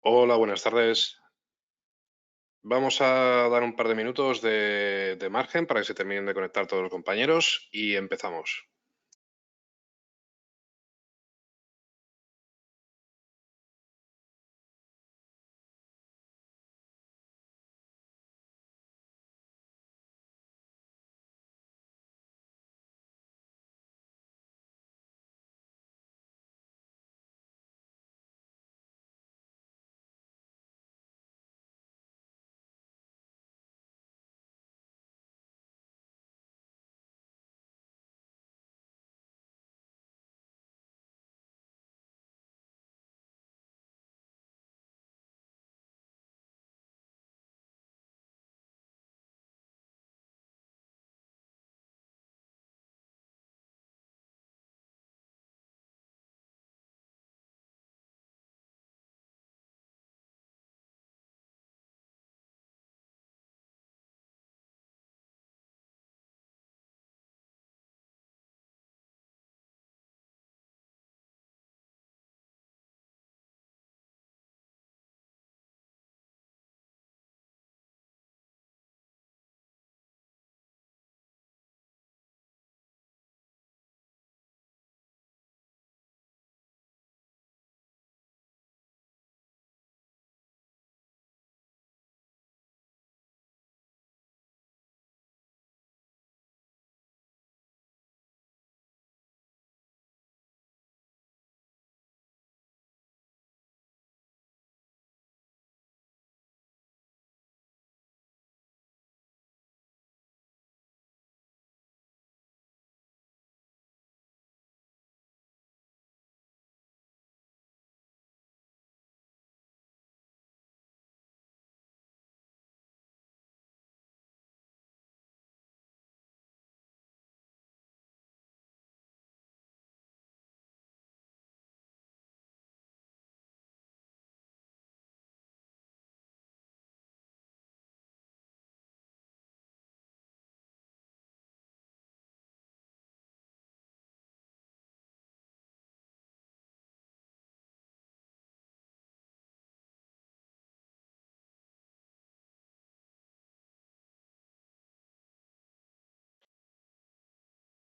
Hola, buenas tardes. Vamos a dar un par de minutos de margen para que se terminen de conectar todos los compañeros y empezamos.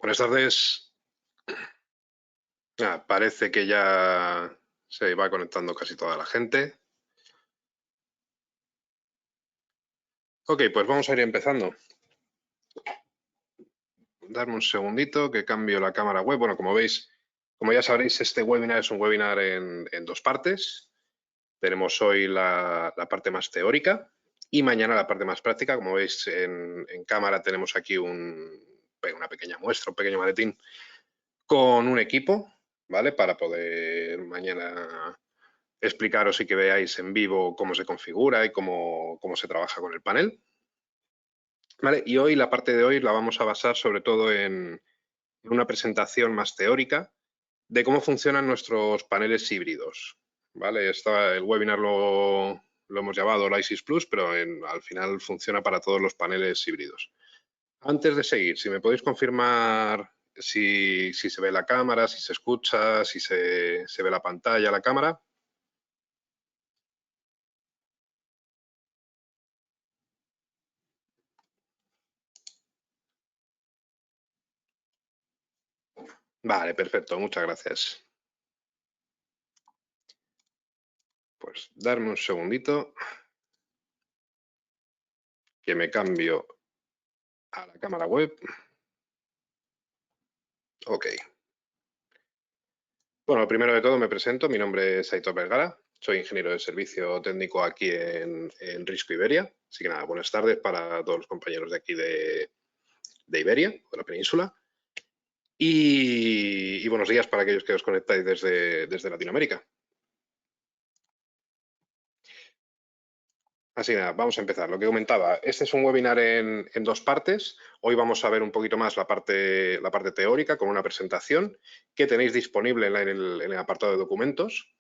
Buenas tardes. Parece que ya se va conectando casi toda la gente. Ok, pues vamos a ir empezando. Darme un segundito que cambio la cámara web. Bueno, como veis, como ya sabréis, este webinar es un webinar en dos partes. Tenemos hoy la parte más teórica y mañana la parte más práctica. Como veis en cámara tenemos aquí una pequeña muestra, un pequeño maletín con un equipo, ¿vale? Para poder mañana explicaros y que veáis en vivo cómo se configura y cómo se trabaja con el panel. ¿Vale? Y hoy, la parte de hoy, la vamos a basar sobre todo en una presentación más teórica de cómo funcionan nuestros paneles híbridos. ¿Vale? El webinar lo hemos llamado Lysis Plus, pero al final funciona para todos los paneles híbridos. Antes de seguir, si me podéis confirmar si se ve la cámara, si se escucha, si se ve la pantalla, la cámara. Vale, perfecto, muchas gracias. Pues darme un segundito que me cambio a la cámara web. Ok. Bueno, primero de todo me presento, mi nombre es Aitor Vergara, soy ingeniero de servicio técnico aquí en Risco Iberia. Así que nada, buenas tardes para todos los compañeros de aquí de Iberia, de la península. Y buenos días para aquellos que os conectáis desde Latinoamérica. Así que nada, vamos a empezar. Lo que comentaba, este es un webinar en dos partes. Hoy vamos a ver un poquito más la parte teórica con una presentación que tenéis disponible en el apartado de documentos,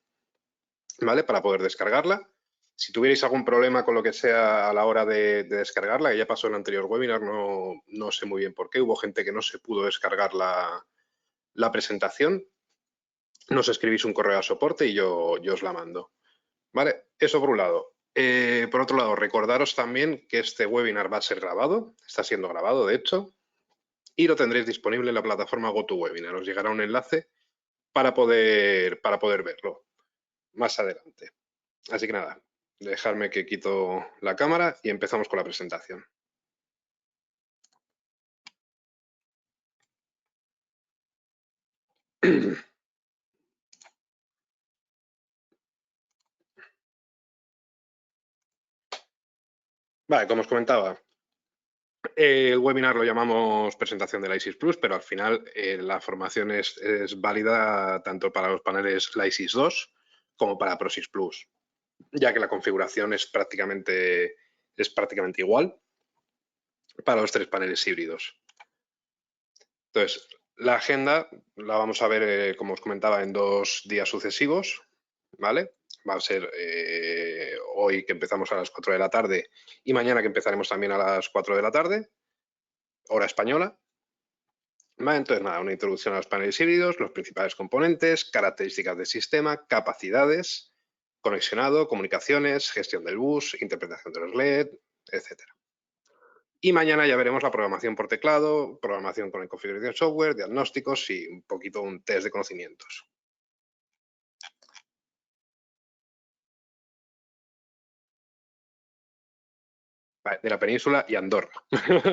¿vale? Para poder descargarla. Si tuvierais algún problema con lo que sea a la hora de descargarla, que ya pasó en el anterior webinar, no sé muy bien por qué, hubo gente que no se pudo descargar la presentación, nos escribís un correo a soporte y yo os la mando. ¿Vale? Eso por un lado. Por otro lado, recordaros también que este webinar va a ser grabado, está siendo grabado, de hecho, y lo tendréis disponible en la plataforma GoToWebinar. Os llegará un enlace para poder verlo más adelante. Así que nada, dejadme que quito la cámara y empezamos con la presentación. Vale, como os comentaba, el webinar lo llamamos presentación del ISIS Plus, pero al final la formación es válida tanto para los paneles ISIS 2 como para ProSys Plus, ya que la configuración es prácticamente igual para los tres paneles híbridos. Entonces, la agenda la vamos a ver, como os comentaba, en 2 días sucesivos, ¿vale? Va a ser hoy que empezamos a las 4 de la tarde y mañana que empezaremos también a las 4 de la tarde, hora española. Vale, entonces, nada, una introducción a los paneles híbridos, los principales componentes, características del sistema, capacidades, conexionado, comunicaciones, gestión del bus, interpretación de los LED, etcétera. Y mañana ya veremos la programación por teclado, programación con el configuración software, diagnósticos y un poquito un test de conocimientos. Vale, de la península y Andorra.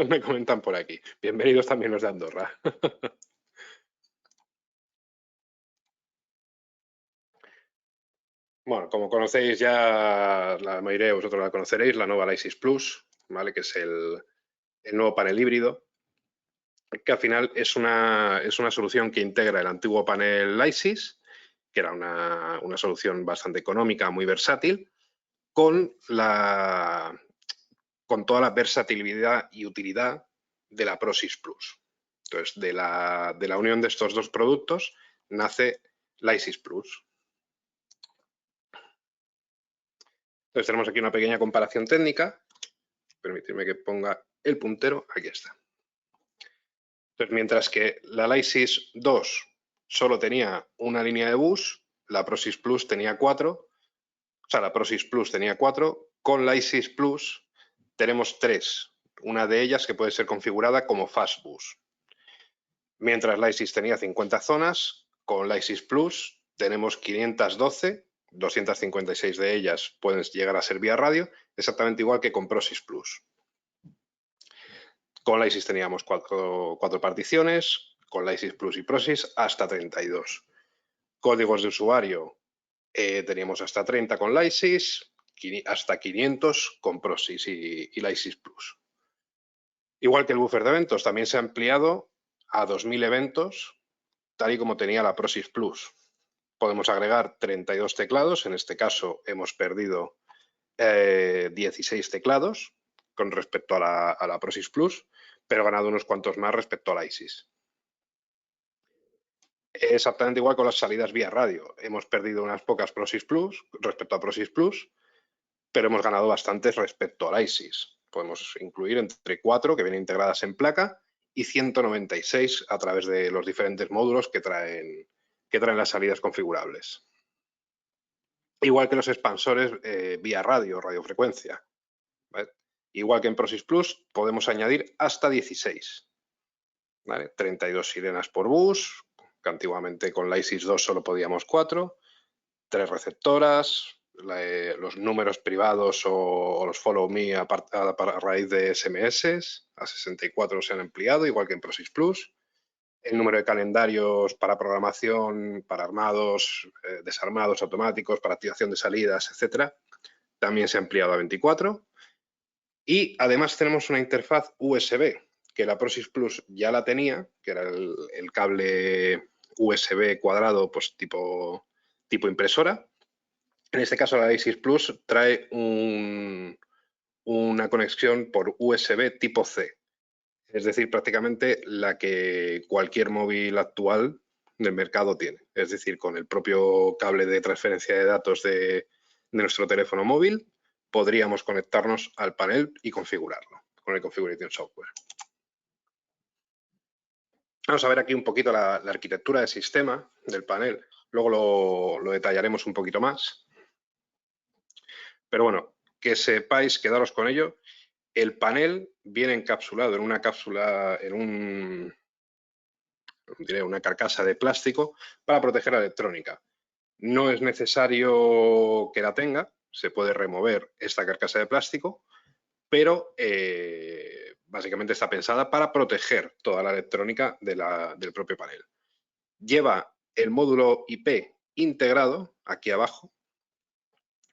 Me comentan por aquí. Bienvenidos también los de Andorra. Bueno, como conocéis ya, la mayoría de vosotros la conoceréis, la nueva ISIS Plus, ¿vale? Que es el nuevo panel híbrido, que al final es una solución que integra el antiguo panel ISIS, que era una solución bastante económica, muy versátil, con toda la versatilidad y utilidad de la ProSys Plus. Entonces, de la unión de estos dos productos nace la ISIS Plus. Entonces, tenemos aquí una pequeña comparación técnica. Permitidme que ponga el puntero. Aquí está. Entonces, mientras que la ISIS 2 solo tenía una línea de bus, la ProSys Plus tenía 4. O sea, la ProSys Plus tenía 4. Con la ISIS Plus tenemos 3. Una de ellas que puede ser configurada como Fastbus. Mientras la ISIS tenía 50 zonas, con la ISIS Plus tenemos 512, 256 de ellas pueden llegar a ser vía radio, exactamente igual que con ProSys Plus. Con la ISIS teníamos 4 particiones, con la ISIS Plus y ProSys hasta 32. Códigos de usuario teníamos hasta 30 con la ISIS, hasta 500 con ProSys y la ISIS Plus. Igual que el buffer de eventos, también se ha ampliado a 2000 eventos, tal y como tenía la ProSys Plus. Podemos agregar 32 teclados, en este caso hemos perdido 16 teclados con respecto a la ProSys Plus, pero ganado unos cuantos más respecto a la ISIS. Exactamente igual con las salidas vía radio. Hemos perdido unas pocas ProSys Plus respecto a ProSys Plus, pero hemos ganado bastantes respecto a la ISIS. Podemos incluir entre 4 que vienen integradas en placa y 196 a través de los diferentes módulos que traen las salidas configurables. Igual que los expansores vía radio, radiofrecuencia. ¿Vale? Igual que en ProSys Plus, podemos añadir hasta 16. ¿Vale? 32 sirenas por bus, que antiguamente con la ISIS 2 solo podíamos 4. 3 receptoras, los números privados o los follow me a raíz de SMS, a 64 se han ampliado, igual que en ProSys Plus. El número de calendarios para programación, para armados, desarmados automáticos, para activación de salidas, etcétera, también se ha ampliado a 24. Y además tenemos una interfaz USB, que la ProSys Plus ya la tenía, que era el cable USB cuadrado, pues tipo impresora. En este caso la ISIS Plus trae una conexión por USB tipo C, es decir, prácticamente la que cualquier móvil actual del mercado tiene. Es decir, con el propio cable de transferencia de datos de nuestro teléfono móvil, podríamos conectarnos al panel y configurarlo con el Configuration Software. Vamos a ver aquí un poquito la arquitectura del sistema del panel. Luego lo detallaremos un poquito más. Pero bueno, que sepáis, quedaros con ello. El panel viene encapsulado en una cápsula, en una carcasa de plástico para proteger la electrónica. No es necesario que la tenga, se puede remover esta carcasa de plástico, pero básicamente está pensada para proteger toda la electrónica del propio panel. Lleva el módulo IP integrado aquí abajo,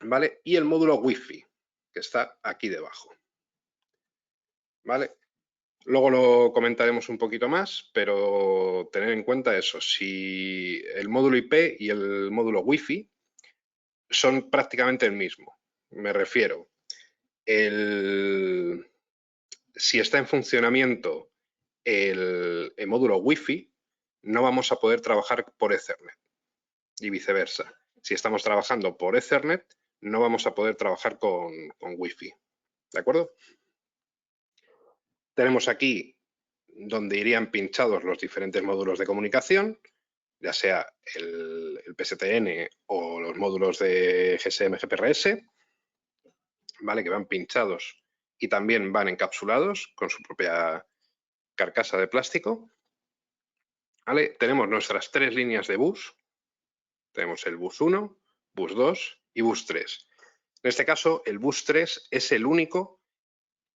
¿vale? Y el módulo Wi-Fi, que está aquí debajo, ¿vale? Luego lo comentaremos un poquito más, pero tener en cuenta eso, si el módulo IP y el módulo Wi-Fi son prácticamente el mismo. Me refiero, si está en funcionamiento el módulo Wi-Fi, no vamos a poder trabajar por Ethernet y viceversa. Si estamos trabajando por Ethernet, no vamos a poder trabajar con Wi-Fi. ¿De acuerdo? Tenemos aquí donde irían pinchados los diferentes módulos de comunicación, ya sea el PSTN o los módulos de GSM GPRS, ¿vale? Que van pinchados y también van encapsulados con su propia carcasa de plástico. ¿Vale? Tenemos nuestras 3 líneas de bus. Tenemos el bus 1, bus 2 y bus 3. En este caso, el bus 3 es el único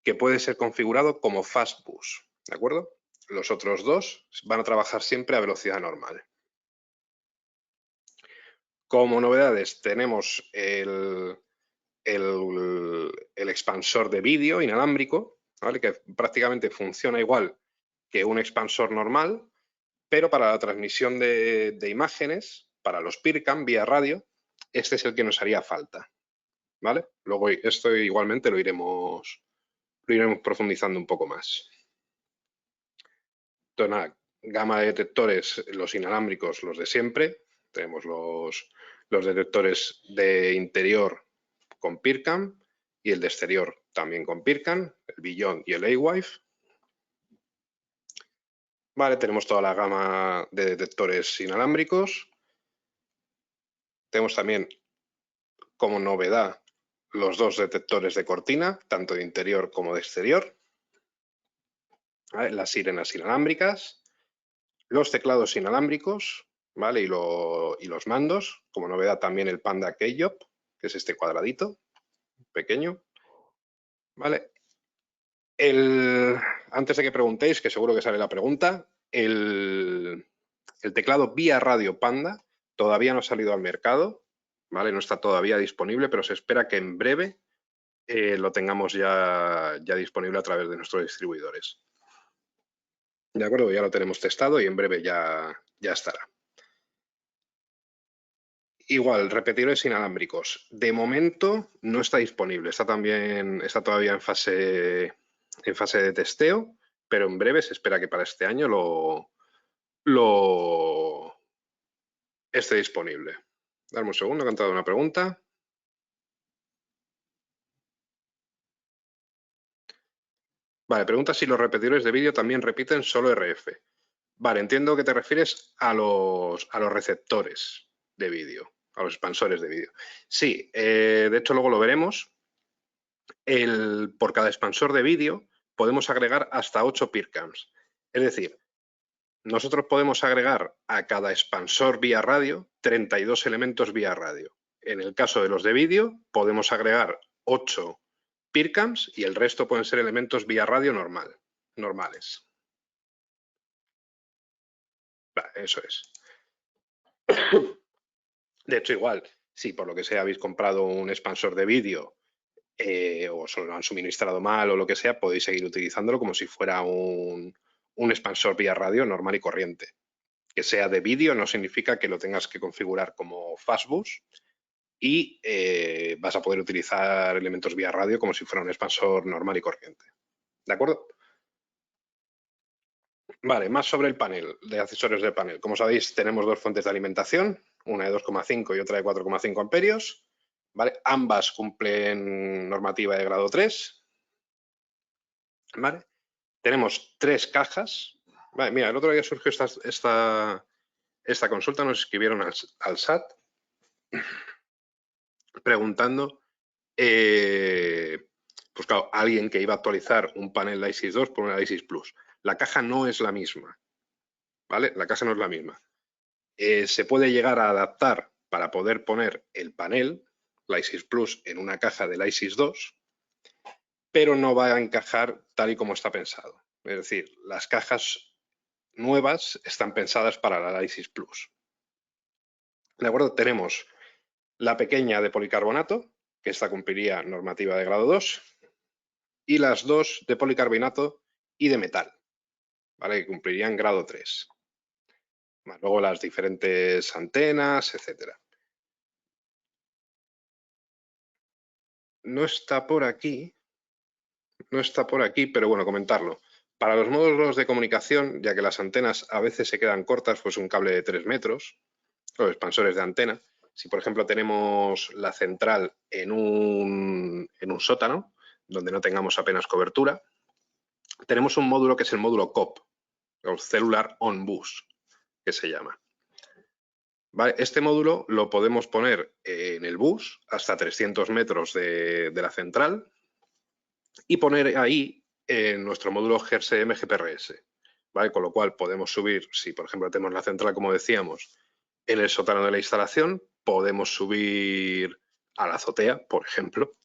que puede ser configurado como fast bus, ¿de acuerdo? Los otros dos van a trabajar siempre a velocidad normal. Como novedades tenemos el expansor de vídeo inalámbrico, ¿vale? Que prácticamente funciona igual que un expansor normal, pero para la transmisión de imágenes, para los PIRCam vía radio, este es el que nos haría falta, ¿vale? Luego esto igualmente lo iremos profundizando un poco más. Entonces, nada, gama de detectores, los inalámbricos, los de siempre. Tenemos los detectores de interior con PIRCam y el de exterior también con PIRCam, el Beyond y el A-Wife. Vale, tenemos toda la gama de detectores inalámbricos. Tenemos también como novedad los 2 detectores de cortina, tanto de interior como de exterior. ¿Vale? Las sirenas inalámbricas, los teclados inalámbricos, ¿vale? Y los mandos, como novedad también el Panda Keyop, que es este cuadradito pequeño, ¿vale? Antes de que preguntéis, que seguro que sale la pregunta, el teclado vía radio Panda todavía no ha salido al mercado, ¿vale? No está todavía disponible, pero se espera que en breve lo tengamos ya disponible a través de nuestros distribuidores. De acuerdo, ya lo tenemos testado y en breve ya estará. Igual, repetidores inalámbricos. De momento no está disponible, está todavía en fase de testeo, pero en breve se espera que para este año lo esté disponible. Dame un segundo, que ha entrado una pregunta. Vale, pregunta si los repetidores de vídeo también repiten solo RF. Vale, entiendo que te refieres a los receptores de vídeo, a los expansores de vídeo. Sí, de hecho luego lo veremos. Por cada expansor de vídeo podemos agregar hasta 8 PIRCams. Es decir, nosotros podemos agregar a cada expansor vía radio 32 elementos vía radio. En el caso de los de vídeo podemos agregar 8 PIRCams y el resto pueden ser elementos vía radio normales. Vale, eso es. De hecho, igual, si por lo que sea habéis comprado un expansor de vídeo o os lo han suministrado mal o lo que sea, podéis seguir utilizándolo como si fuera un expansor vía radio normal y corriente. Que sea de vídeo no significa que lo tengas que configurar como fastbus y vas a poder utilizar elementos vía radio como si fuera un expansor normal y corriente. ¿De acuerdo? Vale, más sobre el panel, de accesorios del panel. Como sabéis, tenemos 2 fuentes de alimentación, una de 2,5 y otra de 4,5 amperios. ¿Vale? Ambas cumplen normativa de grado 3. ¿Vale? Tenemos 3 cajas. Vale, mira, el otro día surgió esta consulta, nos escribieron al SAT preguntando pues claro, alguien que iba a actualizar un panel de ISIS 2 por una ISIS Plus. La caja no es la misma, ¿vale? La caja no es la misma. Se puede llegar a adaptar para poder poner el panel, la ISIS Plus, en una caja del ISIS 2, pero no va a encajar tal y como está pensado. Es decir, las cajas nuevas están pensadas para la ISIS Plus. ¿De acuerdo? Tenemos la pequeña de policarbonato, que esta cumpliría normativa de grado 2, y las dos de policarbonato y de metal, ¿vale? Que cumplirían grado 3. Luego las diferentes antenas, etcétera. No está por aquí, pero bueno, comentarlo. Para los módulos de comunicación, ya que las antenas a veces se quedan cortas, pues un cable de 3 metros, los expansores de antena. Si, por ejemplo, tenemos la central en un sótano, donde no tengamos apenas cobertura, tenemos un módulo que es el módulo COP, o Cellular On Bus, que se llama. ¿Vale? Este módulo lo podemos poner en el bus hasta 300 metros de la central y poner ahí nuestro módulo GSM GPRS. ¿Vale? Con lo cual podemos subir, si por ejemplo tenemos la central, como decíamos, en el sótano de la instalación, podemos subir a la azotea, por ejemplo,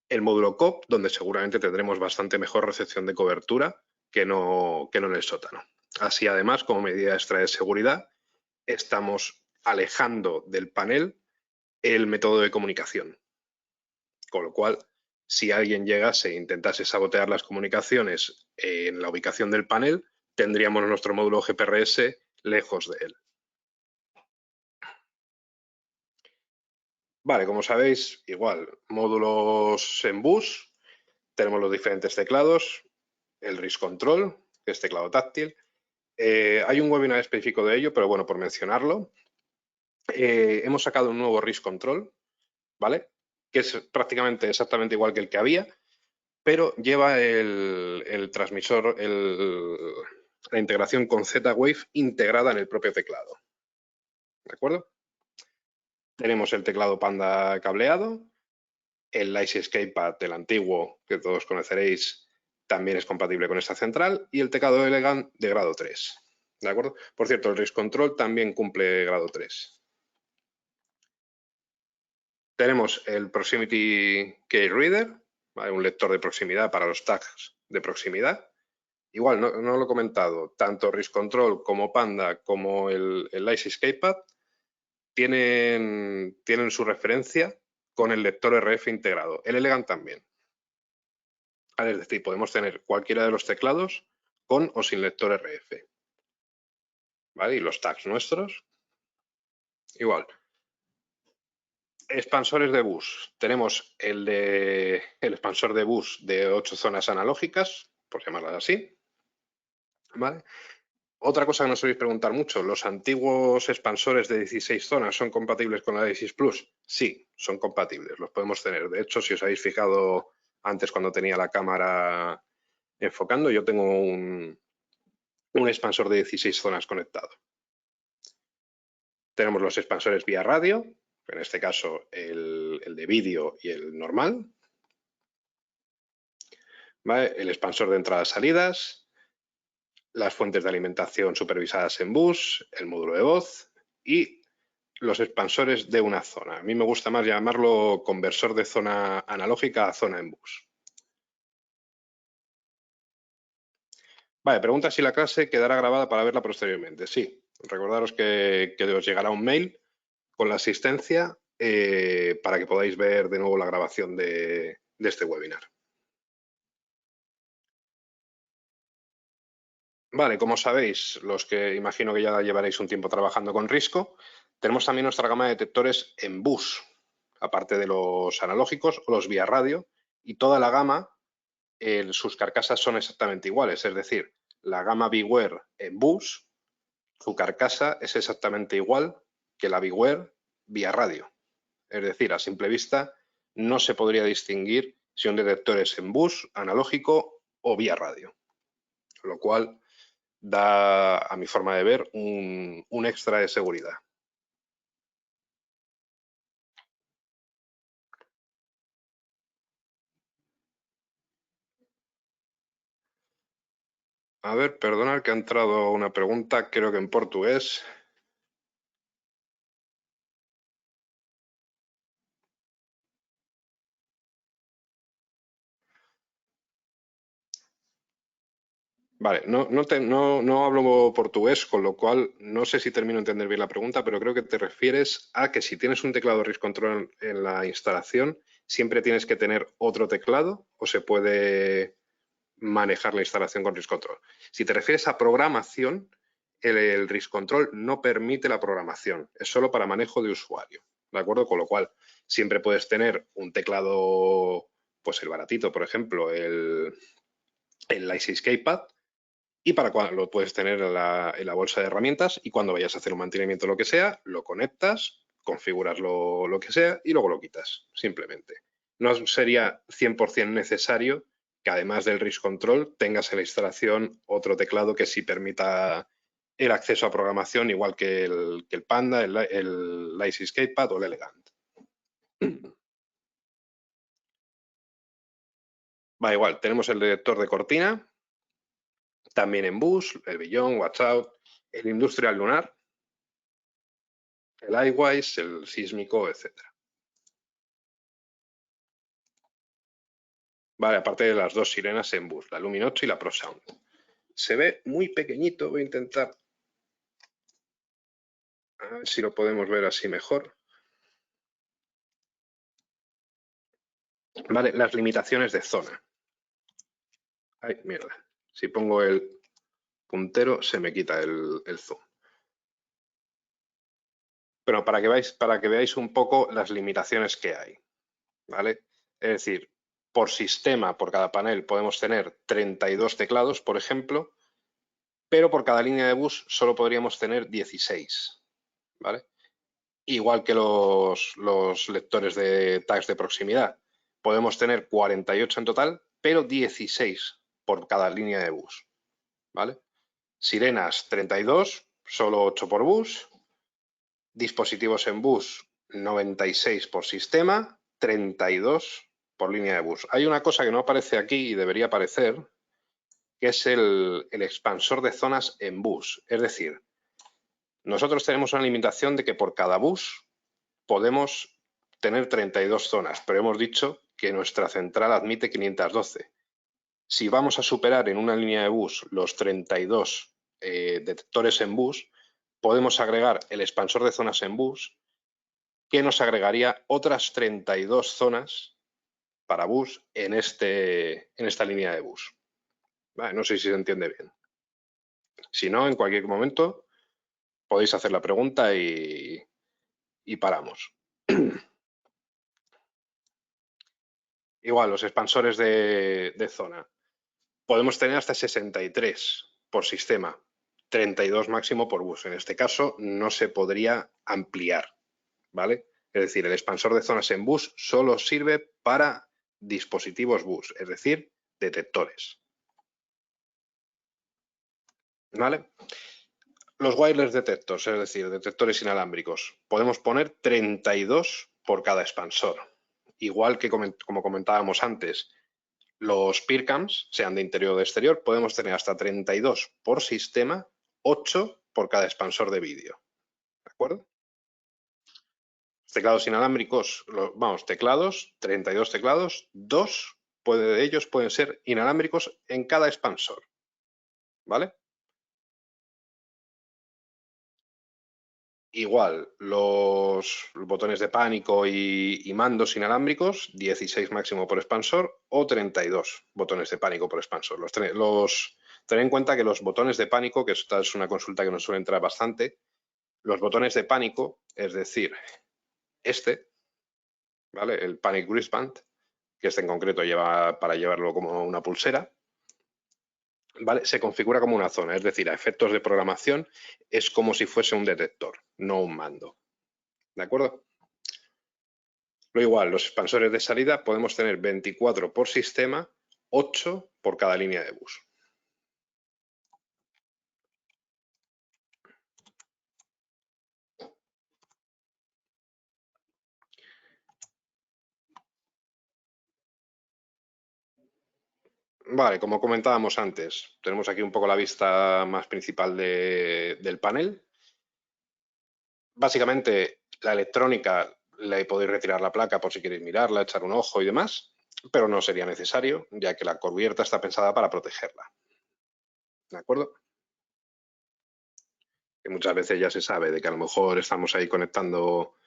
el módulo COP, donde seguramente tendremos bastante mejor recepción de cobertura que no en el sótano. Así, además, como medida extra de seguridad, estamos alejando del panel el método de comunicación. Con lo cual, si alguien llegase e intentase sabotear las comunicaciones en la ubicación del panel, tendríamos nuestro módulo GPRS lejos de él. Vale, como sabéis, igual, módulos en bus, tenemos los diferentes teclados, el RIS Control, que es teclado táctil. Hay un webinar específico de ello, pero bueno, por mencionarlo, hemos sacado un nuevo RIS Control, ¿vale? Que es prácticamente exactamente igual que el que había, pero lleva el transmisor, la integración con Z-Wave integrada en el propio teclado. ¿De acuerdo? Tenemos el teclado Panda cableado, el Ice Escapepad del antiguo, que todos conoceréis, también es compatible con esta central, y el teclado Elegant de grado 3. ¿De acuerdo? Por cierto, el RIS Control también cumple grado 3. Tenemos el Proximity Key Reader, ¿vale? Un lector de proximidad para los tags de proximidad. Igual, no lo he comentado, tanto RIS Control como Panda como el Ice Escapepad tienen su referencia con el lector RF integrado. El Elegant también. Es decir, podemos tener cualquiera de los teclados con o sin lector RF. ¿Vale? Y los tags nuestros, igual. Expansores de bus. Tenemos el expansor de bus de 8 zonas analógicas, por llamarlas así. ¿Vale? Otra cosa que nos soléis preguntar mucho, ¿los antiguos expansores de 16 zonas son compatibles con la ISIS Plus? Sí, son compatibles, los podemos tener. De hecho, si os habéis fijado antes cuando tenía la cámara enfocando, yo tengo un expansor de 16 zonas conectado. Tenemos los expansores vía radio, en este caso el de vídeo y el normal. ¿Vale? El expansor de entradas-salidas, las fuentes de alimentación supervisadas en bus, el módulo de voz y los expansores de una zona. A mí me gusta más llamarlo conversor de zona analógica a zona en bus. Vale, pregunta si la clase quedará grabada para verla posteriormente. Sí, recordaros que os llegará un mail con la asistencia para que podáis ver de nuevo la grabación de este webinar. Vale, como sabéis, los que imagino que ya llevaréis un tiempo trabajando con Risco, tenemos también nuestra gama de detectores en bus, aparte de los analógicos o los vía radio, y toda la gama, sus carcasas son exactamente iguales, es decir, la gama Beware en bus, su carcasa es exactamente igual que la Beware vía radio. Es decir, a simple vista no se podría distinguir si un detector es en bus, analógico o vía radio, lo cual da, a mi forma de ver, un extra de seguridad. A ver, perdonad que ha entrado una pregunta, creo que en portugués. Vale, no hablo portugués, con lo cual no sé si termino de entender bien la pregunta, pero creo que te refieres a que si tienes un teclado RIS Control en la instalación, ¿siempre tienes que tener otro teclado o se puede manejar la instalación con RIS Control? Si te refieres a programación, el RIS Control no permite la programación, es solo para manejo de usuario, ¿de acuerdo? Con lo cual, siempre puedes tener un teclado, pues el baratito, por ejemplo, el i6 Keypad, y para cuando lo puedes tener en la bolsa de herramientas y cuando vayas a hacer un mantenimiento o lo que sea, lo conectas, configuras lo que sea y luego lo quitas, simplemente. No sería 100% necesario que además del RIS Control tengas en la instalación otro teclado que sí permita el acceso a programación, igual que el Panda, el Ice Escapepad o el Elegant. Va igual, tenemos el detector de cortina, también en bus, el Beyond, Watch Out, el Industrial Lunar, el iWise, el sísmico, etc. Vale, aparte de las dos sirenas en bus, la Lumin 8 y la ProSound. Se ve muy pequeñito, voy a intentar a ver si lo podemos ver así mejor. Vale, las limitaciones de zona. Ay, mierda. Si pongo el puntero se me quita el zoom. Pero para que veáis un poco las limitaciones que hay. ¿Vale? Es decir, por sistema, por cada panel, podemos tener 32 teclados, por ejemplo, pero por cada línea de bus solo podríamos tener 16. ¿Vale? Igual que los lectores de tags de proximidad. Podemos tener 48 en total, pero 16 por cada línea de bus. ¿Vale? Sirenas 32, solo 8 por bus. Dispositivos en bus 96 por sistema, 32 por línea de bus. Hay una cosa que no aparece aquí y debería aparecer, que es el expansor de zonas en bus. Es decir, nosotros tenemos una limitación de que por cada bus podemos tener 32 zonas, pero hemos dicho que nuestra central admite 512. Si vamos a superar en una línea de bus los 32 detectores en bus, podemos agregar el expansor de zonas en bus, que nos agregaría otras 32 zonas para bus en esta línea de bus. Vale, no sé si se entiende bien. Si no, en cualquier momento podéis hacer la pregunta y paramos. Igual, los expansores de zona. Podemos tener hasta 63 por sistema, 32 máximo por bus. En este caso no se podría ampliar, ¿vale? Es decir, el expansor de zonas en bus solo sirve para dispositivos bus, es decir, detectores. ¿Vale? Los wireless detectors, es decir, detectores inalámbricos, podemos poner 32 por cada expansor. Igual que como comentábamos antes, los PIRCAMs, sean de interior o de exterior, podemos tener hasta 32 por sistema, 8 por cada expansor de vídeo. ¿De acuerdo? Teclados inalámbricos, vamos, teclados, 32 teclados, 2 de ellos pueden ser inalámbricos en cada expansor. ¿Vale? Igual, los botones de pánico y mandos inalámbricos, 16 máximo por expansor o 32 botones de pánico por expansor. Tened en cuenta que los botones de pánico, que esta es una consulta que nos suele entrar bastante, los botones de pánico, es decir, ¿vale? El Panic Wristband, que este en concreto lleva para llevarlo como una pulsera, ¿vale? Se configura como una zona, es decir, a efectos de programación es como si fuese un detector, no un mando. ¿De acuerdo? Lo igual, los expansores de salida podemos tener 24 por sistema, 8 por cada línea de bus. Vale, como comentábamos antes, tenemos aquí un poco la vista más principal del panel. Básicamente, la electrónica le podéis retirar la placa por si queréis mirarla, echar un ojo y demás, pero no sería necesario, ya que la cubierta está pensada para protegerla. ¿De acuerdo? Que muchas veces ya se sabe de que a lo mejor estamos ahí conectando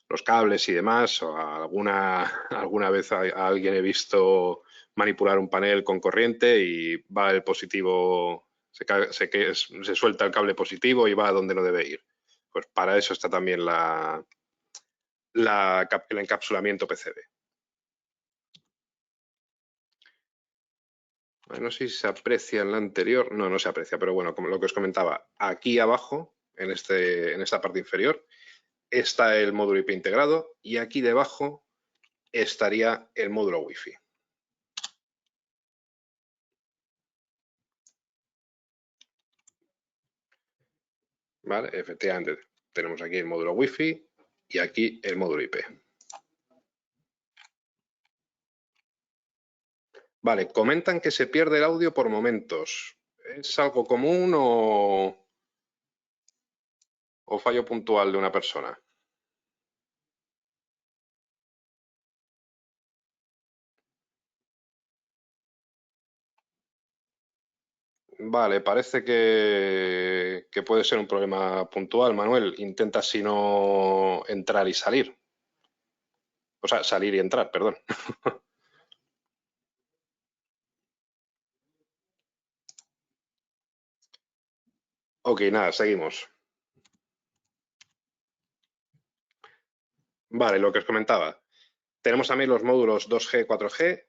los cables y demás, o alguna vez a alguien he visto manipular un panel con corriente y va el positivo, se suelta el cable positivo y va a donde no debe ir. Pues para eso está también el encapsulamiento PCB. No sé si se aprecia en la anterior, no se aprecia, pero bueno, como lo que os comentaba, aquí abajo, en esta parte inferior, está el módulo IP integrado y aquí debajo estaría el módulo Wi-Fi. ¿Vale? Efectivamente, tenemos aquí el módulo Wi-Fi y aquí el módulo IP. Vale, comentan que se pierde el audio por momentos. ¿Es algo común o fallo puntual de una persona? Vale, parece que puede ser un problema puntual. Manuel, intenta si no entrar y salir. O sea, salir y entrar, perdón. Ok, nada, seguimos. Vale, lo que os comentaba. Tenemos también los módulos 2G, 4G,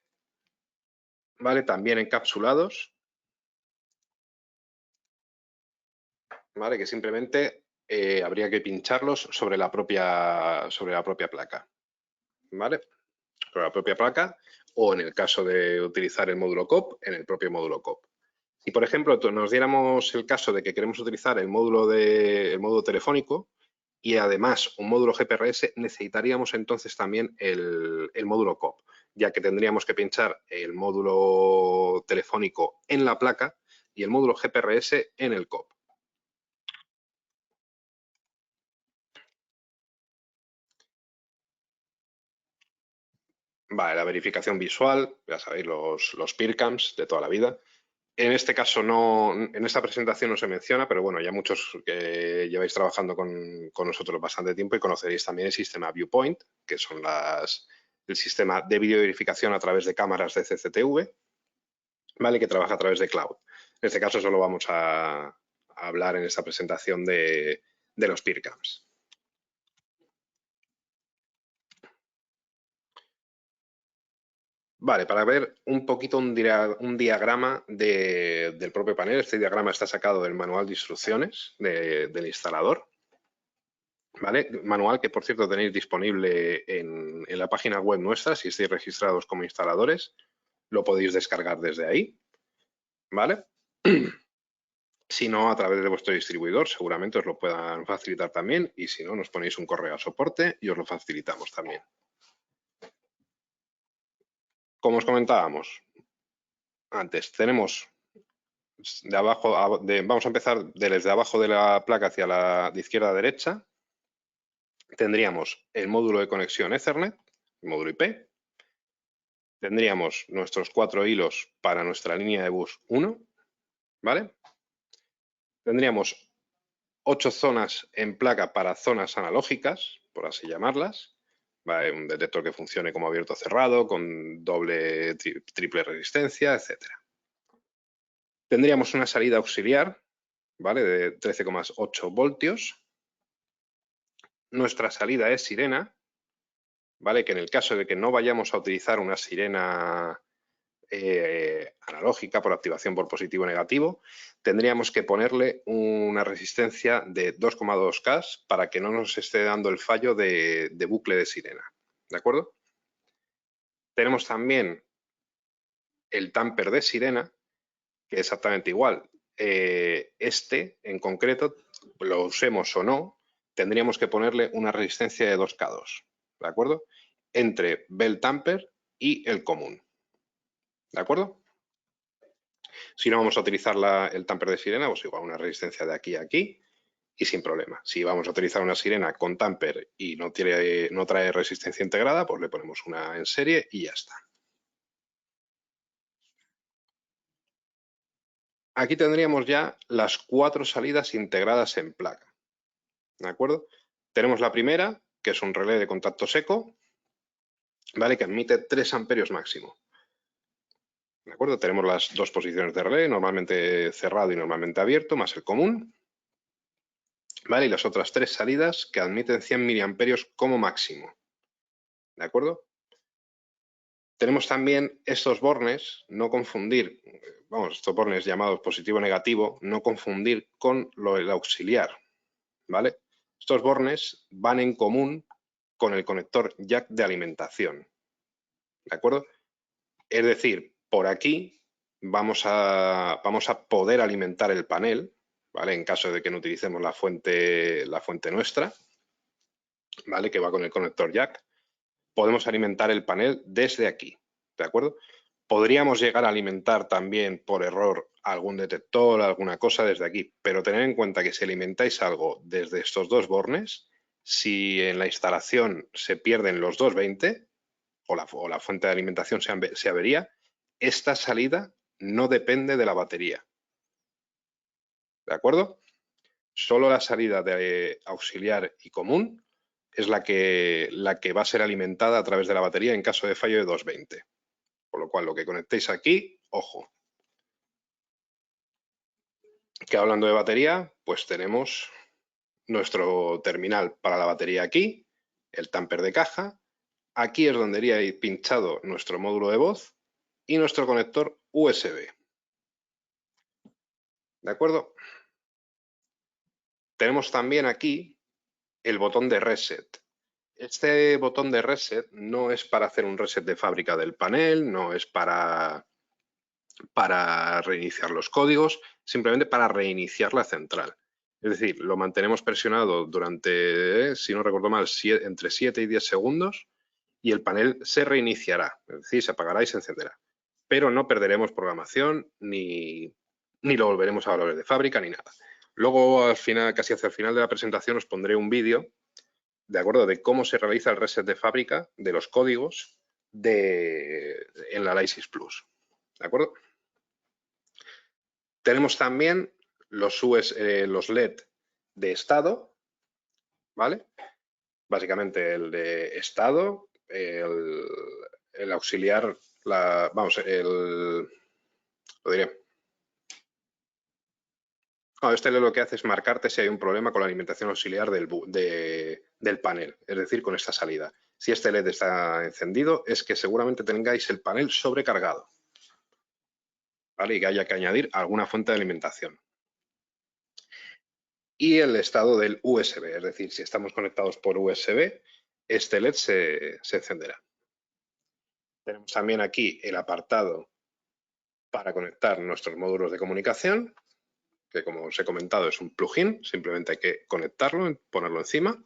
¿vale? También encapsulados, ¿vale? Que simplemente habría que pincharlos sobre la propia placa, ¿vale? Sobre la propia placa o en el caso de utilizar el módulo COP, en el propio módulo COP. Si, por ejemplo, nos diéramos el caso de que queremos utilizar el módulo telefónico y además un módulo GPRS, necesitaríamos entonces también el módulo COP, ya que tendríamos que pinchar el módulo telefónico en la placa y el módulo GPRS en el COP. Vale, la verificación visual, ya sabéis, los PIRCAMs de toda la vida. En este caso no, en esta presentación no se menciona, pero bueno, ya muchos que lleváis trabajando con nosotros bastante tiempo y conoceréis también el sistema Viewpoint, que son el sistema de videoverificación a través de cámaras de CCTV, ¿vale? Que trabaja a través de cloud. En este caso solo vamos a hablar en esta presentación de los PIRCAMs. Vale, para ver un poquito un diagrama del propio panel. Este diagrama está sacado del manual de instrucciones del instalador. ¿Vale? Manual que, por cierto, tenéis disponible en la página web nuestra. Si estáis registrados como instaladores, lo podéis descargar desde ahí. ¿Vale? Si no, a través de vuestro distribuidor, seguramente os lo puedan facilitar también. Y si no, nos ponéis un correo a soporte y os lo facilitamos también. Como os comentábamos antes, tenemos de abajo, vamos a empezar desde abajo de la placa hacia de izquierda a derecha. Tendríamos el módulo de conexión Ethernet, el módulo IP. Tendríamos nuestros 4 hilos para nuestra línea de bus 1, ¿vale? Tendríamos 8 zonas en placa para zonas analógicas, por así llamarlas. ¿Vale? Un detector que funcione como abierto cerrado, con doble, triple resistencia, etc. Tendríamos una salida auxiliar, ¿vale? De 13,8 voltios. Nuestra salida es sirena, ¿vale? Que en el caso de que no vayamos a utilizar una sirena analógica por activación por positivo o negativo, tendríamos que ponerle una resistencia de 2,2K para que no nos esté dando el fallo de bucle de sirena. ¿De acuerdo? Tenemos también el tamper de sirena, que es exactamente igual. Este, en concreto, lo usemos o no, tendríamos que ponerle una resistencia de 2K2. ¿De acuerdo? Entre bell tamper y el común. ¿De acuerdo? Si no vamos a utilizar el tamper de sirena, pues igual una resistencia de aquí a aquí y sin problema. Si vamos a utilizar una sirena con tamper y no trae resistencia integrada, pues le ponemos una en serie y ya está. Aquí tendríamos ya las 4 salidas integradas en placa. ¿De acuerdo? Tenemos la primera, que es un relé de contacto seco, ¿vale? Que admite 3 amperios máximo. ¿De acuerdo? Tenemos las 2 posiciones de relé, normalmente cerrado y normalmente abierto, más el común. ¿Vale? Y las otras 3 salidas que admiten 100 miliamperios como máximo. ¿De acuerdo? Tenemos también estos bornes, no confundir, vamos, estos bornes llamados positivo-negativo, no confundir con el auxiliar, ¿vale? Estos bornes van en común con el conector jack de alimentación, ¿de acuerdo? Es decir, por aquí vamos a poder alimentar el panel, ¿vale? En caso de que no utilicemos la fuente nuestra, ¿vale? Que va con el conector jack. Podemos alimentar el panel desde aquí, ¿de acuerdo? Podríamos llegar a alimentar también por error algún detector, alguna cosa desde aquí, pero tened en cuenta que si alimentáis algo desde estos 2 bornes, si en la instalación se pierden los 220 o la fuente de alimentación se avería, esta salida no depende de la batería. ¿De acuerdo? Solo la salida de auxiliar y común es la que va a ser alimentada a través de la batería en caso de fallo de 220. Por lo cual, lo que conectéis aquí, ojo. Que hablando de batería, pues tenemos nuestro terminal para la batería aquí, el tamper de caja. Aquí es donde iría pinchado nuestro módulo de voz y nuestro conector USB. ¿De acuerdo? Tenemos también aquí el botón de reset. Este botón de reset no es para hacer un reset de fábrica del panel, no es para reiniciar los códigos, simplemente para reiniciar la central. Es decir, lo mantenemos presionado durante, si no recuerdo mal, entre 7 y 10 segundos y el panel se reiniciará, es decir, se apagará y se encenderá. Pero no perderemos programación ni lo volveremos a valores de fábrica ni nada. Luego, al final, casi hacia el final de la presentación, os pondré un vídeo de acuerdo de cómo se realiza el reset de fábrica de los códigos en la Lysis Plus. ¿De acuerdo? Tenemos también los LED de estado, ¿vale? Básicamente el de estado, el auxiliar, lo diré. No, este lo que hace es marcarte si hay un problema con la alimentación auxiliar del panel, es decir, con esta salida. Si este LED está encendido, es que seguramente tengáis el panel sobrecargado, ¿vale? Y que haya que añadir alguna fuente de alimentación. Y el estado del USB, es decir, si estamos conectados por USB, este LED se encenderá. Tenemos también aquí el apartado para conectar nuestros módulos de comunicación, que como os he comentado es un plugin, simplemente hay que conectarlo, ponerlo encima.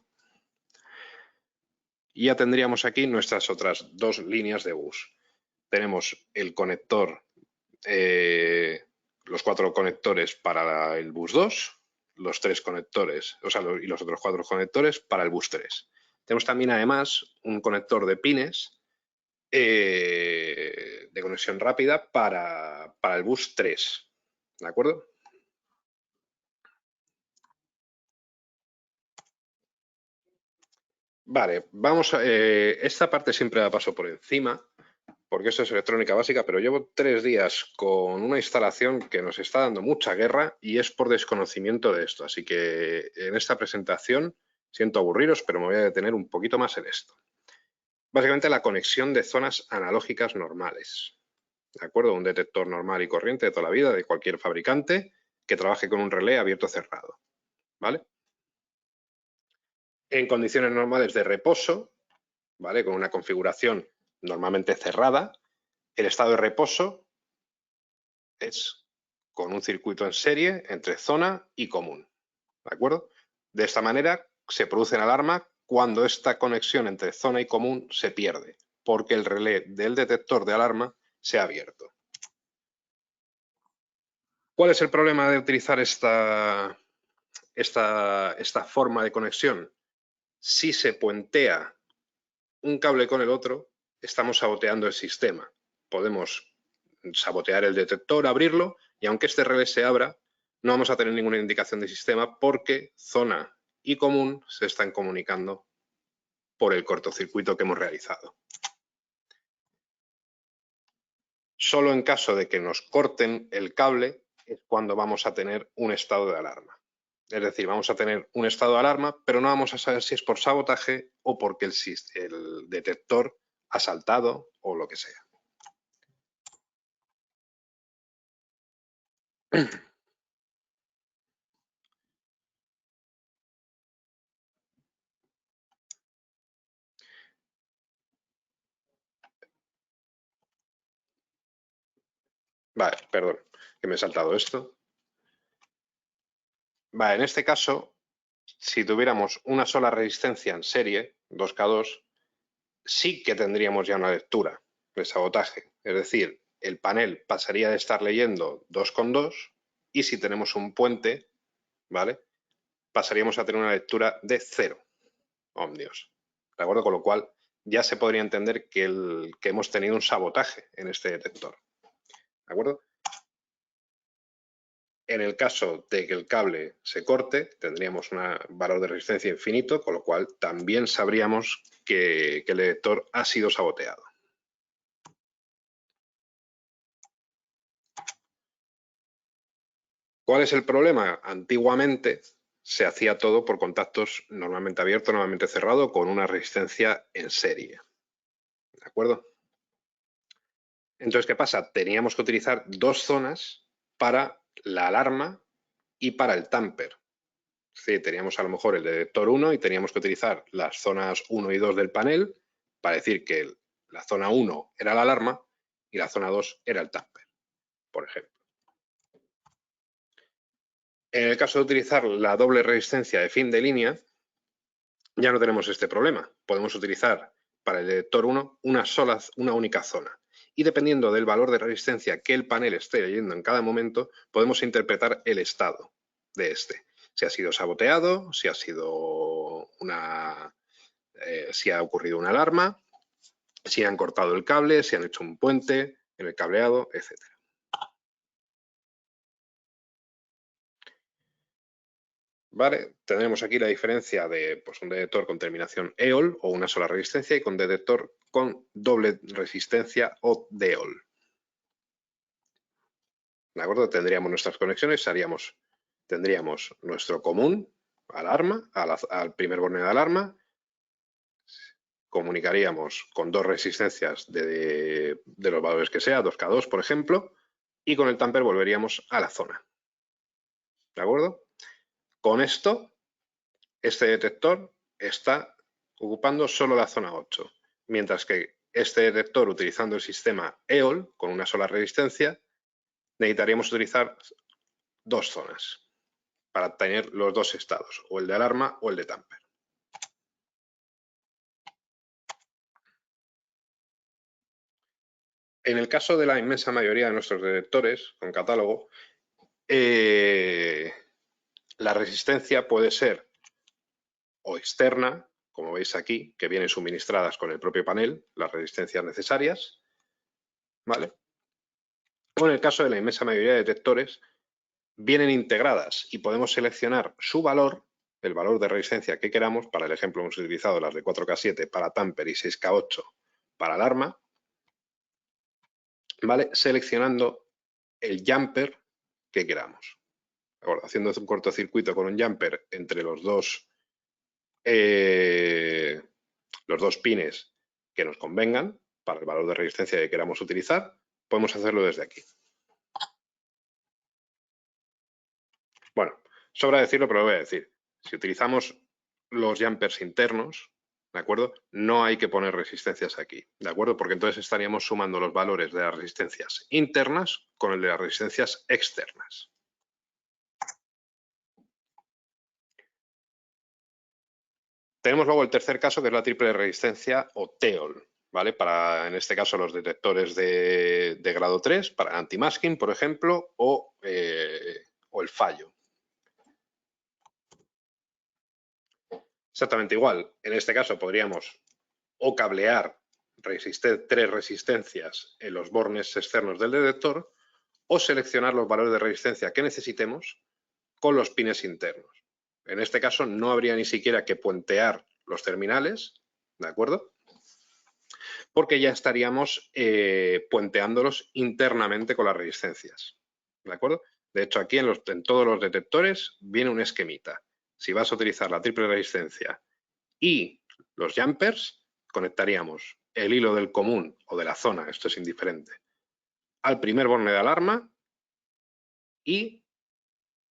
Y ya tendríamos aquí nuestras otras 2 líneas de bus. Tenemos el conector, los 4 conectores para el bus 2, los 3 conectores, y los otros 4 conectores para el bus 3. Tenemos también además un conector de pines de conexión rápida para el bus 3. ¿De acuerdo? Vale, vamos a... esta parte siempre la paso por encima, porque esto es electrónica básica, pero llevo 3 días con una instalación que nos está dando mucha guerra y es por desconocimiento de esto. Así que en esta presentación siento aburriros, pero me voy a detener un poquito más en esto. Básicamente la conexión de zonas analógicas normales. ¿De acuerdo? Un detector normal y corriente de toda la vida de cualquier fabricante que trabaje con un relé abierto o cerrado. ¿Vale? En condiciones normales de reposo, ¿vale? Con una configuración normalmente cerrada, el estado de reposo es con un circuito en serie entre zona y común. ¿De acuerdo? De esta manera se produce una alarma cuando esta conexión entre zona y común se pierde, porque el relé del detector de alarma se ha abierto. ¿Cuál es el problema de utilizar esta forma de conexión? Si se puentea un cable con el otro, estamos saboteando el sistema. Podemos sabotear el detector, abrirlo, y aunque este relé se abra, no vamos a tener ninguna indicación de sistema porque zona y común se están comunicando por el cortocircuito que hemos realizado. Solo en caso de que nos corten el cable es cuando vamos a tener un estado de alarma. Es decir, vamos a tener un estado de alarma, pero no vamos a saber si es por sabotaje o porque el detector ha saltado o lo que sea. Vale, perdón, que me he saltado esto. Vale, en este caso, si tuviéramos una sola resistencia en serie, 2K2, sí que tendríamos ya una lectura de sabotaje. Es decir, el panel pasaría de estar leyendo 2,2 y si tenemos un puente, ¿vale? Pasaríamos a tener una lectura de 0 ohmios. ¿De acuerdo? Con lo cual ya se podría entender que hemos tenido un sabotaje en este detector. ¿De acuerdo? En el caso de que el cable se corte, tendríamos un valor de resistencia infinito, con lo cual también sabríamos que el detector ha sido saboteado. ¿Cuál es el problema? Antiguamente se hacía todo por contactos normalmente abiertos, normalmente cerrado, con una resistencia en serie. ¿De acuerdo? Entonces, ¿qué pasa? Teníamos que utilizar dos zonas para la alarma y para el tamper. Sí, teníamos a lo mejor el detector 1 y teníamos que utilizar las zonas 1 y 2 del panel para decir que la zona 1 era la alarma y la zona 2 era el tamper, por ejemplo. En el caso de utilizar la doble resistencia de fin de línea, ya no tenemos este problema. Podemos utilizar para el detector 1 una única zona. Y dependiendo del valor de resistencia que el panel esté leyendo en cada momento, podemos interpretar el estado de este. Si ha sido saboteado, si ha sido si ha ocurrido una alarma, si han cortado el cable, si han hecho un puente en el cableado, etc. ¿Vale? Tendremos aquí la diferencia de un detector con terminación EOL o una sola resistencia y con detector con doble resistencia o DEOL. ¿De acuerdo? Tendríamos nuestras conexiones, tendríamos nuestro común, alarma, al primer borneo de alarma, comunicaríamos con dos resistencias de los valores que sea, 2K2 por ejemplo, y con el tamper volveríamos a la zona. ¿De acuerdo? Con esto, este detector está ocupando solo la zona 8, mientras que este detector, utilizando el sistema EOL, con una sola resistencia, necesitaríamos utilizar dos zonas para tener los dos estados, o el de alarma o el de tamper. En el caso de la inmensa mayoría de nuestros detectores con catálogo, la resistencia puede ser o externa, como veis aquí, que vienen suministradas con el propio panel, las resistencias necesarias, ¿vale? O en el caso de la inmensa mayoría de detectores, vienen integradas y podemos seleccionar su valor, el valor de resistencia que queramos. Para el ejemplo hemos utilizado las de 4K7 para tamper y 6K8 para alarma, ¿vale? Seleccionando el jumper que queramos. Ahora, haciendo un cortocircuito con un jumper entre los dos pines que nos convengan para el valor de resistencia que queramos utilizar, podemos hacerlo desde aquí. Bueno, sobra decirlo, pero lo voy a decir. Si utilizamos los jumpers internos, ¿de acuerdo? No hay que poner resistencias aquí, ¿de acuerdo? Porque entonces estaríamos sumando los valores de las resistencias internas con el de las resistencias externas. Tenemos luego el tercer caso, que es la triple resistencia o TEOL, ¿vale? Para, en este caso, los detectores de grado 3, para anti-masking, por ejemplo, o el fallo. Exactamente igual. En este caso podríamos o cablear tres resistencias en los bornes externos del detector o seleccionar los valores de resistencia que necesitemos con los pines internos. En este caso no habría ni siquiera que puentear los terminales, ¿de acuerdo? Porque ya estaríamos puenteándolos internamente con las resistencias, ¿de acuerdo? De hecho, aquí en todos los detectores viene un esquemita. Si vas a utilizar la triple resistencia y los jumpers, conectaríamos el hilo del común o de la zona, esto es indiferente, al primer borne de alarma y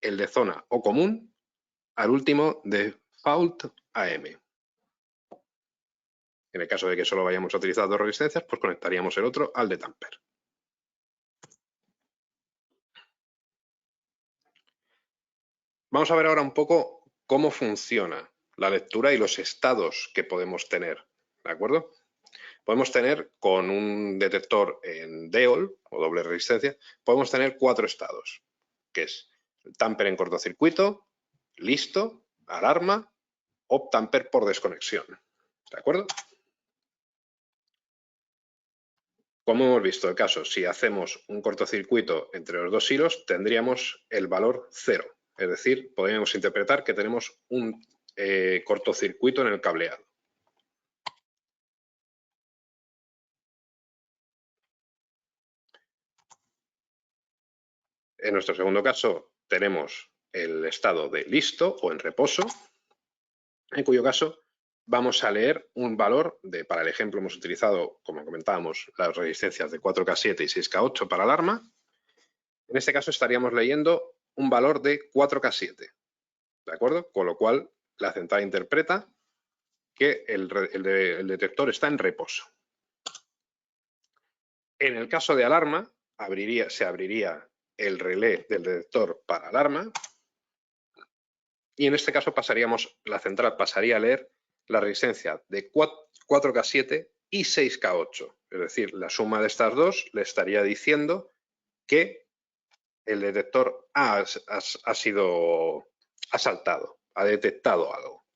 el de zona o común al último de fault AM. En el caso de que solo vayamos a utilizar dos resistencias, pues conectaríamos el otro al de tamper. Vamos a ver ahora un poco cómo funciona la lectura y los estados que podemos tener, ¿de acuerdo? Podemos tener con un detector en DEOL o doble resistencia, podemos tener 4 estados, que es el tamper en cortocircuito, listo, alarma o tamper por desconexión, ¿de acuerdo? Como hemos visto el caso, si hacemos un cortocircuito entre los dos hilos, tendríamos el valor 0. Es decir, podríamos interpretar que tenemos un cortocircuito en el cableado. En nuestro segundo caso, tenemos el estado de listo o en reposo, en cuyo caso vamos a leer un valor para el ejemplo hemos utilizado, como comentábamos, las resistencias de 4K7 y 6K8 para alarma. En este caso estaríamos leyendo un valor de 4K7, ¿de acuerdo? Con lo cual la central interpreta que el detector está en reposo. En el caso de alarma, se abriría el relé del detector para alarma y en este caso la central pasaría a leer la resistencia de 4K7 y 6K8. Es decir, la suma de estas dos le estaría diciendo que el detector ha saltado, ha detectado algo.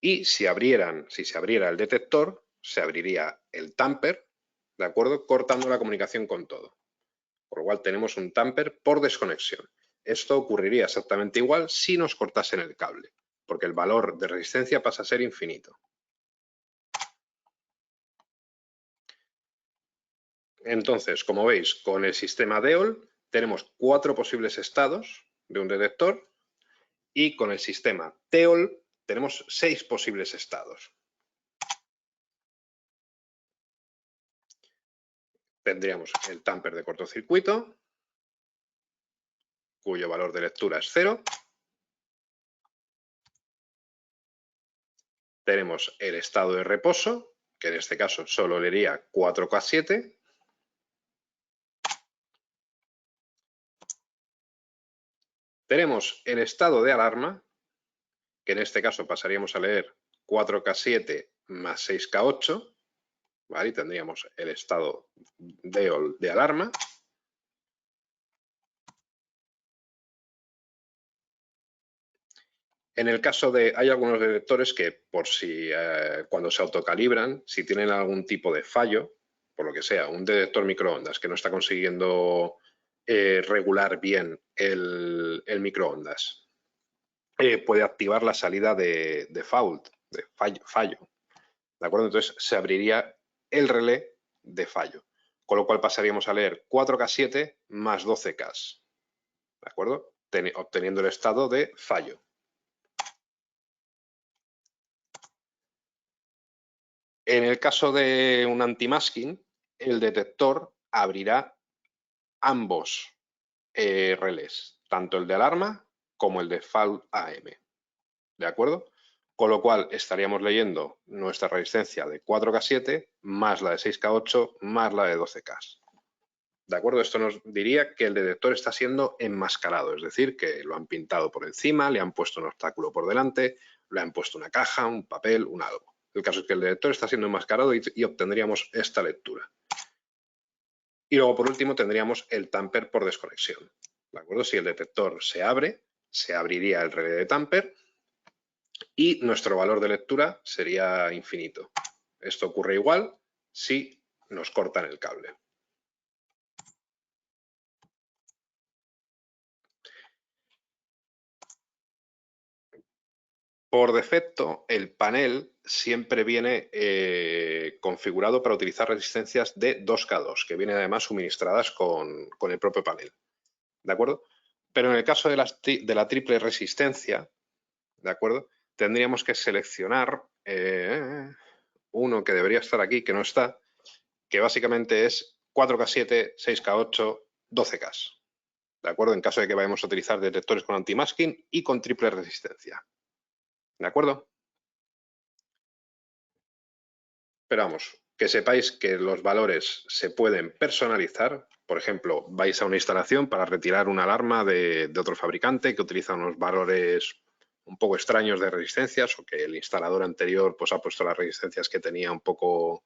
Y si se abriera el detector, se abriría el tamper, ¿de acuerdo? Cortando la comunicación con todo. Por lo cual tenemos un tamper por desconexión. Esto ocurriría exactamente igual si nos cortasen el cable, porque el valor de resistencia pasa a ser infinito. Entonces, como veis, con el sistema DEOL tenemos 4 posibles estados de un detector y con el sistema TEOL tenemos 6 posibles estados. Tendríamos el tamper de cortocircuito, cuyo valor de lectura es 0. Tenemos el estado de reposo, que en este caso solo leería 4K7. Tenemos el estado de alarma, que en este caso pasaríamos a leer 4K7 más 6K8, ¿vale? Y tendríamos el estado de alarma. En el caso hay algunos detectores que por si cuando se autocalibran, si tienen algún tipo de fallo, por lo que sea, un detector microondas que no está consiguiendo regular bien el microondas, puede activar la salida de fault, de fallo. ¿De acuerdo? Entonces se abriría el relé de fallo, con lo cual pasaríamos a leer 4K7 más 12K, ¿de acuerdo? Obteniendo el estado de fallo. En el caso de un anti-masking, el detector abrirá ambos relés, tanto el de alarma como el de fault AM, ¿de acuerdo? Con lo cual estaríamos leyendo nuestra resistencia de 4K7 más la de 6K8 más la de 12K. ¿De acuerdo? Esto nos diría que el detector está siendo enmascarado, es decir, que lo han pintado por encima, le han puesto un obstáculo por delante, le han puesto una caja, un papel, un algo. El caso es que el detector está siendo enmascarado y obtendríamos esta lectura. Y luego, por último, tendríamos el tamper por desconexión. ¿De acuerdo? Si el detector se abre, se abriría el relé de tamper y nuestro valor de lectura sería infinito. Esto ocurre igual si nos cortan el cable. Por defecto, el panel siempre viene configurado para utilizar resistencias de 2K2, que vienen además suministradas con el propio panel. ¿De acuerdo? Pero en el caso de la triple resistencia, ¿de acuerdo? Tendríamos que seleccionar uno que debería estar aquí, que no está, que básicamente es 4K7, 6K8, 12K. ¿De acuerdo? En caso de que vayamos a utilizar detectores con anti-masking y con triple resistencia. ¿De acuerdo? Pero vamos, que sepáis que los valores se pueden personalizar. Por ejemplo, vais a una instalación para retirar una alarma de otro fabricante que utiliza unos valores un poco extraños de resistencias o que el instalador anterior pues, ha puesto las resistencias que tenía un poco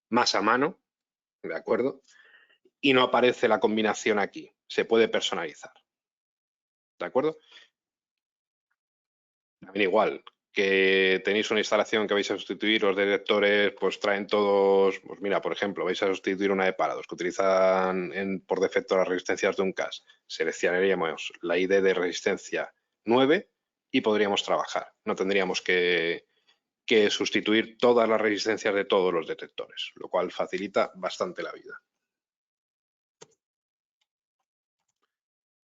más a mano, ¿de acuerdo? Y no aparece la combinación aquí, se puede personalizar, ¿de acuerdo? También igual, que tenéis una instalación que vais a sustituir, los detectores pues traen todos, pues mira, por ejemplo, vais a sustituir una de parados que utilizan por defecto las resistencias de un CAS. Seleccionaríamos la ID de resistencia 9 y podríamos trabajar. No tendríamos que sustituir todas las resistencias de todos los detectores, lo cual facilita bastante la vida.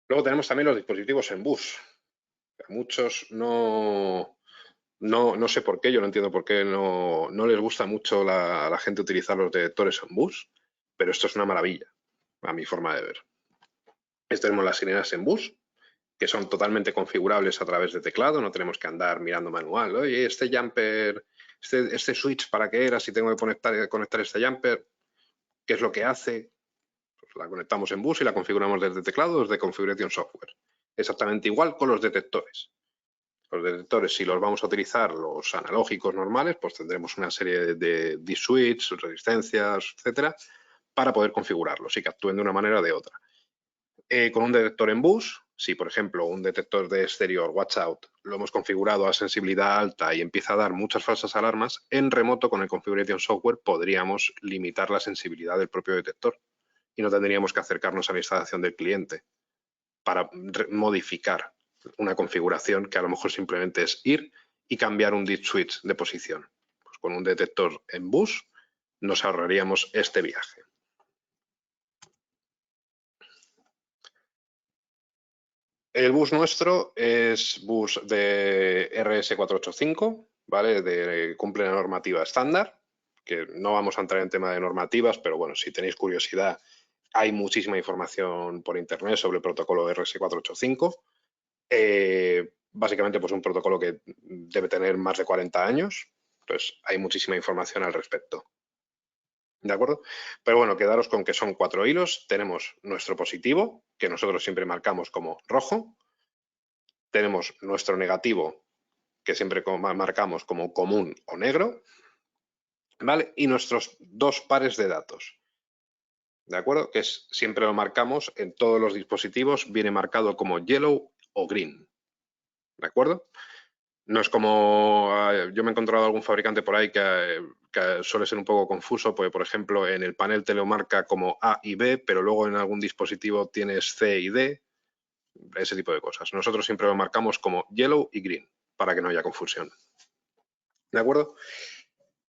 Luego tenemos también los dispositivos en bus. A muchos no sé por qué, yo no entiendo por qué no les gusta mucho a la gente utilizar los detectores en bus, pero esto es una maravilla, a mi forma de ver. Tenemos las sirenas en bus, que son totalmente configurables a través de teclado, no tenemos que andar mirando manual. Oye, este jumper, este switch, ¿para qué era? Si tengo que conectar este jumper, ¿qué es lo que hace? Pues la conectamos en bus y la configuramos desde teclado, desde Configuration Software. Exactamente igual con los detectores. Los detectores, si los vamos a utilizar los analógicos normales, pues tendremos una serie de D-switch, resistencias, etcétera, para poder configurarlos y que actúen de una manera o de otra. Con un detector en bus, si por ejemplo un detector de exterior, watch out, lo hemos configurado a sensibilidad alta y empieza a dar muchas falsas alarmas, en remoto con el Configuration Software podríamos limitar la sensibilidad del propio detector y no tendríamos que acercarnos a la instalación del cliente para modificar una configuración que a lo mejor simplemente es ir y cambiar un DIT switch de posición. Pues con un detector en bus nos ahorraríamos este viaje. El bus nuestro es bus de RS485, ¿vale? Cumple la normativa estándar, que no vamos a entrar en tema de normativas, pero bueno, si tenéis curiosidad, hay muchísima información por internet sobre el protocolo RS485. Básicamente, pues un protocolo que debe tener más de 40 años, entonces hay muchísima información al respecto. ¿De acuerdo? Pero bueno, quedaros con que son 4 hilos. Tenemos nuestro positivo, que nosotros siempre marcamos como rojo. Tenemos nuestro negativo, que siempre marcamos como común o negro. ¿Vale? Y nuestros 2 pares de datos. ¿De acuerdo? Que siempre lo marcamos en todos los dispositivos, viene marcado como yellow o green. ¿De acuerdo? No es como, yo me he encontrado algún fabricante por ahí que suele ser un poco confuso, porque por ejemplo en el panel te lo marca como A y B, pero luego en algún dispositivo tienes C y D, ese tipo de cosas. Nosotros siempre lo marcamos como yellow y green, para que no haya confusión. ¿De acuerdo?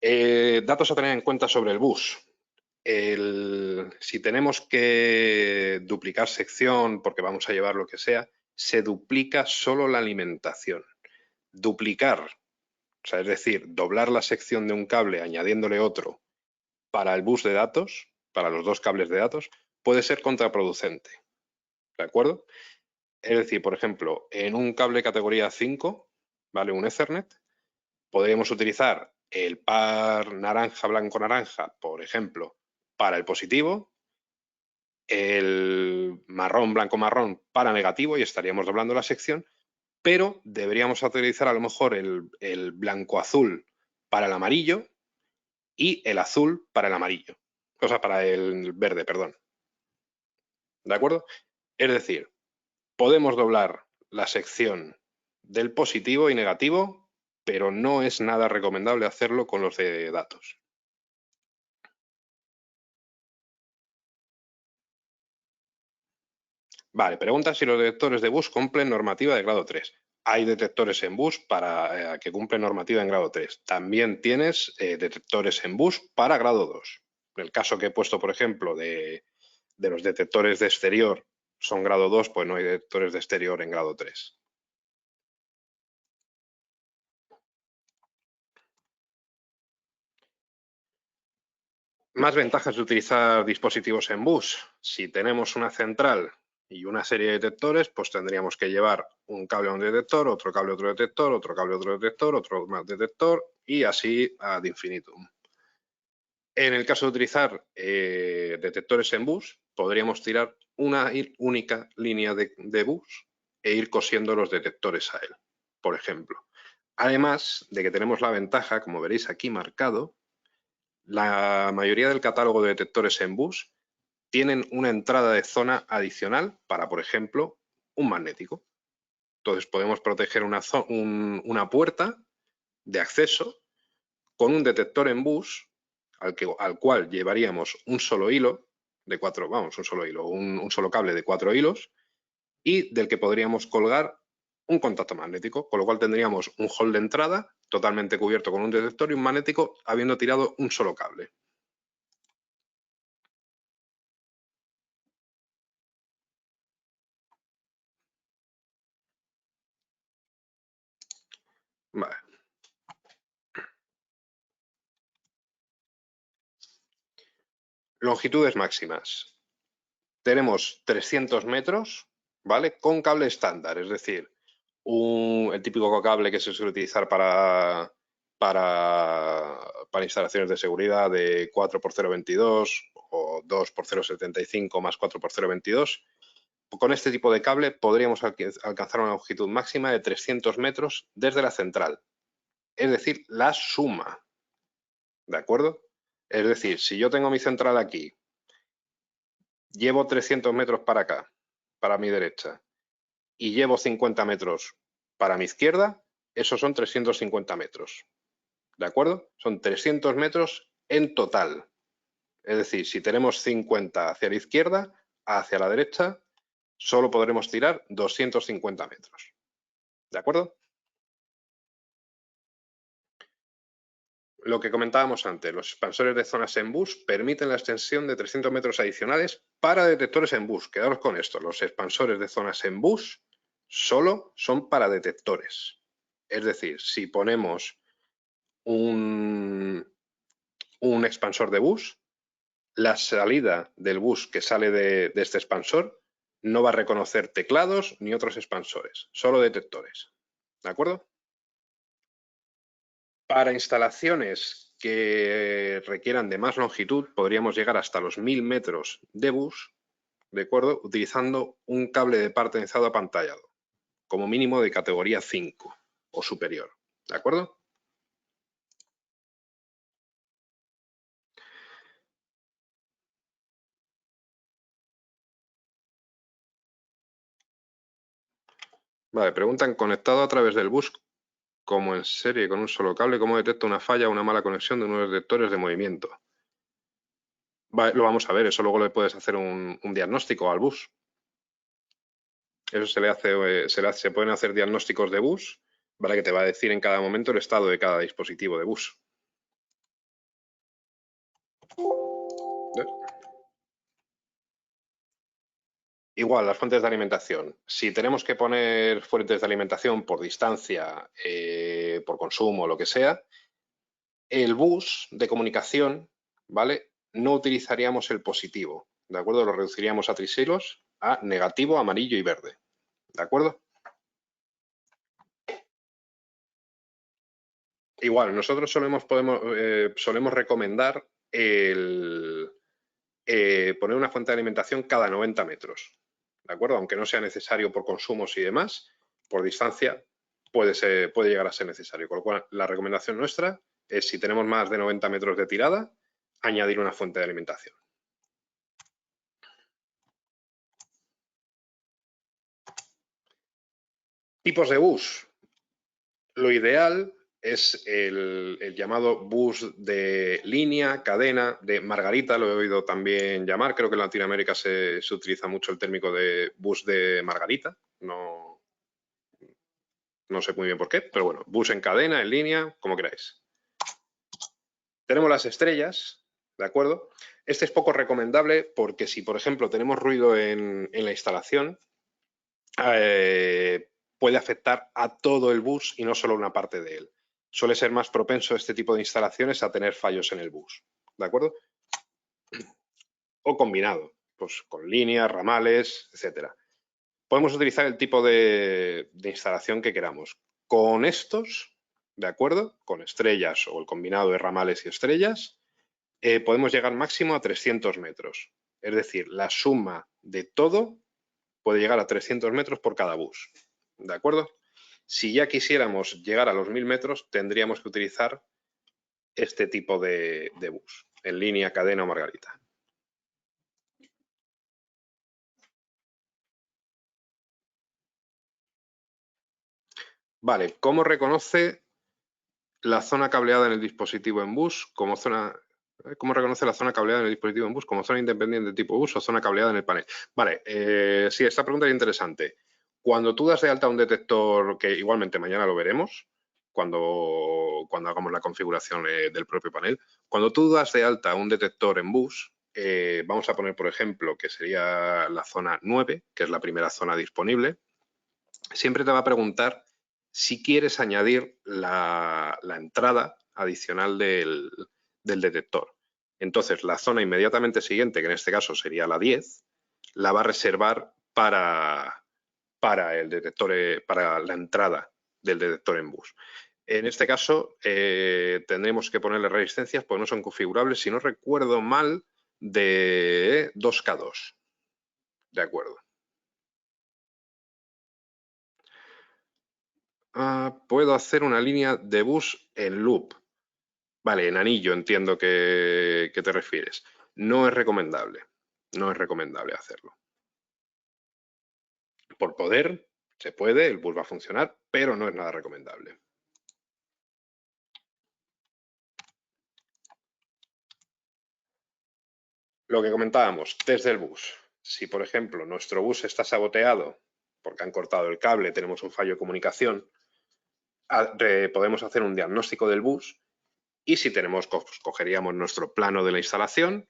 Datos a tener en cuenta sobre el bus. Si tenemos que duplicar sección, porque vamos a llevar lo que sea, se duplica solo la alimentación. Duplicar, o sea, es decir, doblar la sección de un cable añadiéndole otro para el bus de datos, para los 2 cables de datos, puede ser contraproducente. ¿De acuerdo? Es decir, por ejemplo, en un cable categoría 5, ¿vale? Un Ethernet, podríamos utilizar el par naranja, blanco, naranja, por ejemplo, para el positivo, el marrón, blanco, marrón para negativo y estaríamos doblando la sección, pero deberíamos utilizar a lo mejor el blanco azul para el amarillo y el azul para el amarillo. O sea, para el verde, perdón. ¿De acuerdo? Es decir, podemos doblar la sección del positivo y negativo, pero no es nada recomendable hacerlo con los de datos. Vale, pregunta si los detectores de bus cumplen normativa de grado 3. Hay detectores en bus para que cumplen normativa en grado 3. También tienes detectores en bus para grado 2. En el caso que he puesto, por ejemplo, de los detectores de exterior son grado 2, pues no hay detectores de exterior en grado 3. Más ventajas de utilizar dispositivos en bus. Si tenemos una central y una serie de detectores, pues tendríamos que llevar un cable a un detector, otro cable a otro detector, otro cable a otro detector, otro más detector y así ad infinitum. En el caso de utilizar detectores en bus, podríamos tirar una única línea de bus e ir cosiendo los detectores a él, por ejemplo. Además de que tenemos la ventaja, como veréis aquí marcado, la mayoría del catálogo de detectores en bus tienen una entrada de zona adicional para, por ejemplo, un magnético. Entonces podemos proteger una puerta de acceso con un detector en bus al cual llevaríamos un solo hilo de cuatro, vamos, un solo hilo, un solo cable de 4 hilos y del que podríamos colgar un contacto magnético, con lo cual tendríamos un hall de entrada totalmente cubierto con un detector y un magnético habiendo tirado un solo cable. Vale. Longitudes máximas. Tenemos 300 metros, ¿vale? Con cable estándar, es decir, el típico cable que se suele utilizar para instalaciones de seguridad de 4x022 o 2x075 más 4x022. Con este tipo de cable podríamos alcanzar una longitud máxima de 300 metros desde la central, es decir, la suma, ¿de acuerdo? Es decir, si yo tengo mi central aquí, llevo 300 metros para acá, para mi derecha, y llevo 50 metros para mi izquierda, esos son 350 metros. ¿De acuerdo? Son 300 metros en total. Es decir, si tenemos 50 hacia la izquierda, hacia la derecha, solo podremos tirar 250 metros. ¿De acuerdo? Lo que comentábamos antes, los expansores de zonas en bus permiten la extensión de 300 metros adicionales para detectores en bus. Quedaros con esto, los expansores de zonas en bus solo son para detectores. Es decir, si ponemos un expansor de bus, la salida del bus que sale de este expansor no va a reconocer teclados ni otros expansores, solo detectores. ¿De acuerdo? Para instalaciones que requieran de más longitud, podríamos llegar hasta los 1000 metros de bus, ¿de acuerdo? Utilizando un cable de partenizado apantallado, como mínimo de categoría 5 o superior, ¿de acuerdo? Vale, preguntan, conectado a través del bus como en serie con un solo cable, ¿cómo detecta una falla o una mala conexión de unos detectores de movimiento? Vale, lo vamos a ver, eso luego le puedes hacer un diagnóstico al bus. Eso se pueden hacer diagnósticos de bus, ¿vale? Que te va a decir en cada momento el estado de cada dispositivo de bus. Igual, las fuentes de alimentación. Si tenemos que poner fuentes de alimentación por distancia, por consumo, lo que sea, el bus de comunicación, ¿vale? No utilizaríamos el positivo, ¿de acuerdo? Lo reduciríamos a trisilos, a negativo, amarillo y verde, ¿de acuerdo? Igual, nosotros solemos recomendar poner una fuente de alimentación cada 90 metros, ¿de acuerdo? Aunque no sea necesario por consumos y demás, por distancia puede llegar a ser necesario. Con lo cual, la recomendación nuestra es, si tenemos más de 90 metros de tirada, añadir una fuente de alimentación. Tipos de bus. Lo ideal es el llamado bus de línea, cadena, de margarita, lo he oído también llamar. Creo que en Latinoamérica se utiliza mucho el término de bus de margarita. No sé muy bien por qué, pero bueno, bus en cadena, en línea, como queráis. Tenemos las estrellas, ¿de acuerdo? Este es poco recomendable porque si, por ejemplo, tenemos ruido en la instalación, puede afectar a todo el bus y no solo una parte de él. Suele ser más propenso este tipo de instalaciones a tener fallos en el bus, ¿de acuerdo? O combinado, pues con líneas, ramales, etcétera. Podemos utilizar el tipo de instalación que queramos. Con estos, ¿de acuerdo? Con estrellas o el combinado de ramales y estrellas, podemos llegar máximo a 300 metros. Es decir, la suma de todo puede llegar a 300 metros por cada bus. ¿De acuerdo? Si ya quisiéramos llegar a los 1000 metros, tendríamos que utilizar este tipo de bus, en línea, cadena o margarita. Vale, ¿cómo reconoce la zona cableada en el dispositivo en bus como zona... ¿Cómo reconoce la zona cableada en el dispositivo en bus como zona independiente de tipo bus o zona cableada en el panel? Vale, sí, esta pregunta es interesante. Cuando tú das de alta un detector, que igualmente mañana lo veremos, cuando hagamos la configuración del propio panel, cuando tú das de alta un detector en bus, vamos a poner, por ejemplo, que sería la zona 9, que es la primera zona disponible, siempre te va a preguntar si quieres añadir la entrada adicional del detector. Entonces, la zona inmediatamente siguiente, que en este caso sería la 10, la va a reservar para el detector, para la entrada del detector en bus. En este caso, tendremos que ponerle resistencias, porque no son configurables, si no recuerdo mal, de 2K2. De acuerdo. Puedo hacer una línea de bus en loop. Vale, en anillo entiendo que te refieres. No es recomendable. No es recomendable hacerlo. Por poder, se puede, el bus va a funcionar, pero no es nada recomendable. Lo que comentábamos, desde el bus. Si, por ejemplo, nuestro bus está saboteado porque han cortado el cable, tenemos un fallo de comunicación, podemos hacer un diagnóstico del bus y si tenemos, cogeríamos nuestro plano de la instalación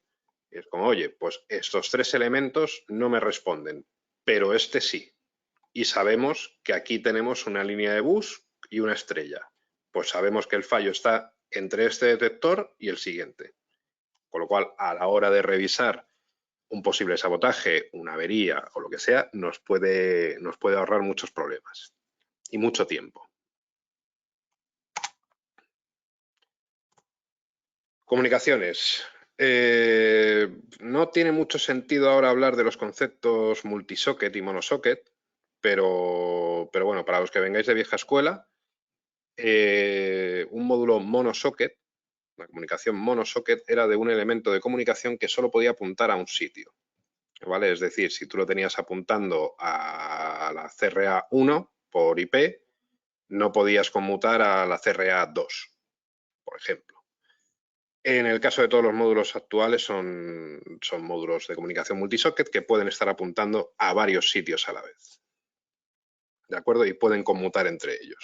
y es como, oye, pues estos 3 elementos no me responden, pero este sí. Y sabemos que aquí tenemos una línea de bus y una estrella. Pues sabemos que el fallo está entre este detector y el siguiente. Con lo cual, a la hora de revisar un posible sabotaje, una avería o lo que sea, nos puede ahorrar muchos problemas y mucho tiempo. Comunicaciones. No tiene mucho sentido ahora hablar de los conceptos multisocket y monosocket, pero bueno, para los que vengáis de vieja escuela, un módulo monosocket, la comunicación monosocket, era de un elemento de comunicación que solo podía apuntar a un sitio. ¿Vale? Es decir, si tú lo tenías apuntando a la CRA 1 por IP, no podías conmutar a la CRA 2, por ejemplo. En el caso de todos los módulos actuales son módulos de comunicación multisocket que pueden estar apuntando a varios sitios a la vez. ¿De acuerdo? Y pueden conmutar entre ellos.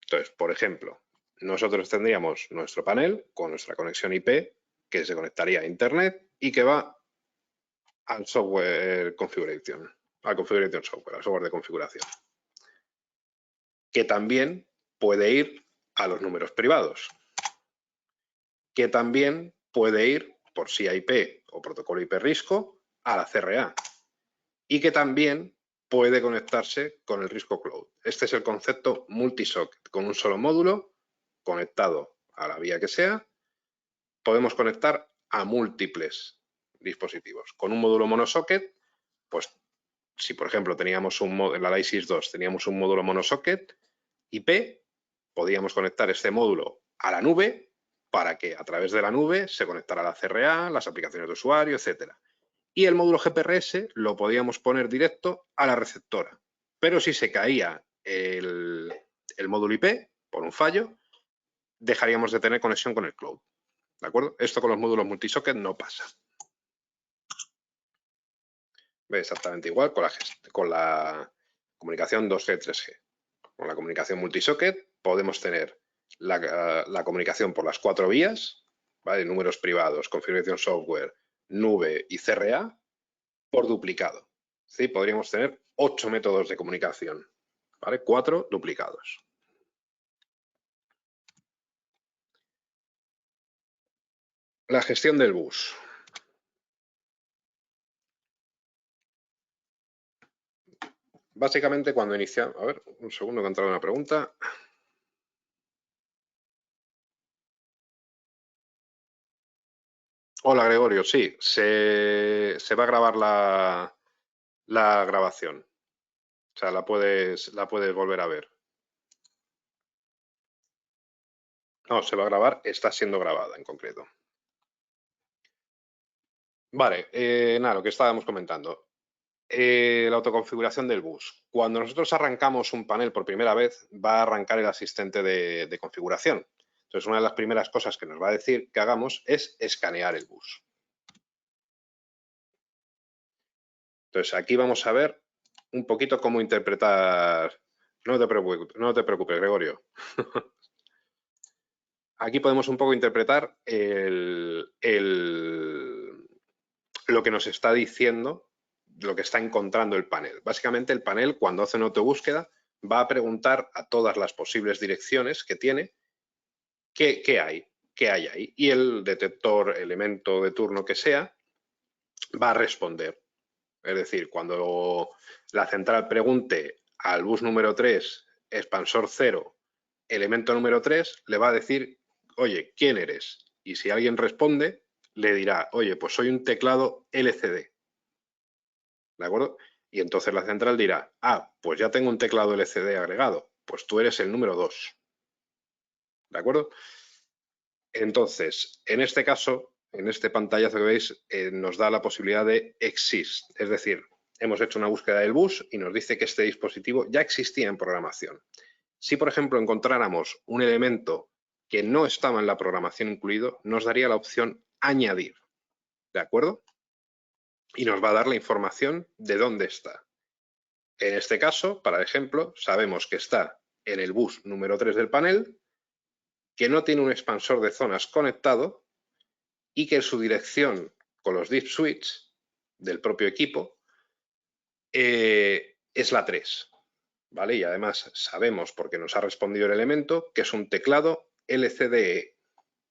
Entonces, por ejemplo, nosotros tendríamos nuestro panel con nuestra conexión IP que se conectaría a Internet y que va al software configuration, al configuration software, al software de configuración, que también puede ir a los números privados, que también puede ir por SIA/IP o protocolo IP Risco a la CRA y que también puede conectarse con el Risco Cloud. Este es el concepto multisocket, con un solo módulo conectado a la vía que sea, podemos conectar a múltiples dispositivos. Con un módulo monosocket, pues si por ejemplo teníamos en la ISIS 2 teníamos un módulo monosocket IP, podíamos conectar este módulo a la nube para que a través de la nube se conectara a la CRA, las aplicaciones de usuario, etcétera. Y el módulo GPRS lo podíamos poner directo a la receptora. Pero si se caía el módulo IP por un fallo, dejaríamos de tener conexión con el cloud. ¿De acuerdo? Esto con los módulos multisocket no pasa. Ve exactamente igual con la comunicación 2G, 3G. Con la comunicación multisocket podemos tener la comunicación por las 4 vías, ¿vale? Números privados, configuración software, nube y CRA por duplicado. ¿Sí? Podríamos tener 8 métodos de comunicación, ¿vale? 4 duplicados. La gestión del bus. Básicamente cuando iniciamos... A ver, un segundo que ha entrado una pregunta. Hola, Gregorio. Sí, se va a grabar la grabación. O sea, la puedes volver a ver. No, se va a grabar, está siendo grabada en concreto. Vale, nada, lo que estábamos comentando. La autoconfiguración del bus. Cuando nosotros arrancamos un panel por primera vez, va a arrancar el asistente de configuración. Entonces, una de las primeras cosas que nos va a decir que hagamos es escanear el bus. Entonces, aquí vamos a ver un poquito cómo interpretar... No te preocupes, Gregorio. Aquí podemos un poco interpretar lo que nos está diciendo, lo que está encontrando el panel. Básicamente, el panel, cuando hace una autobúsqueda, va a preguntar a todas las posibles direcciones que tiene qué hay ahí. Y el detector, elemento de turno que sea, va a responder. Es decir, cuando la central pregunte al bus número 3, expansor 0, elemento número 3, le va a decir, oye, ¿quién eres? Y si alguien responde, le dirá, oye, pues soy un teclado LCD. ¿De acuerdo? Y entonces la central dirá, ah, pues ya tengo un teclado LCD agregado, pues tú eres el número 2. ¿De acuerdo? Entonces, en este caso, en este pantallazo que veis, nos da la posibilidad de exist, es decir, hemos hecho una búsqueda del bus y nos dice que este dispositivo ya existía en programación. Si, por ejemplo, encontráramos un elemento que no estaba en la programación incluido, nos daría la opción añadir, ¿de acuerdo? Y nos va a dar la información de dónde está. En este caso, para ejemplo, sabemos que está en el bus número 3 del panel, que no tiene un expansor de zonas conectado y que su dirección con los deep switch del propio equipo es la 3. ¿Vale? Y además sabemos, porque nos ha respondido el elemento, que es un teclado LCDE.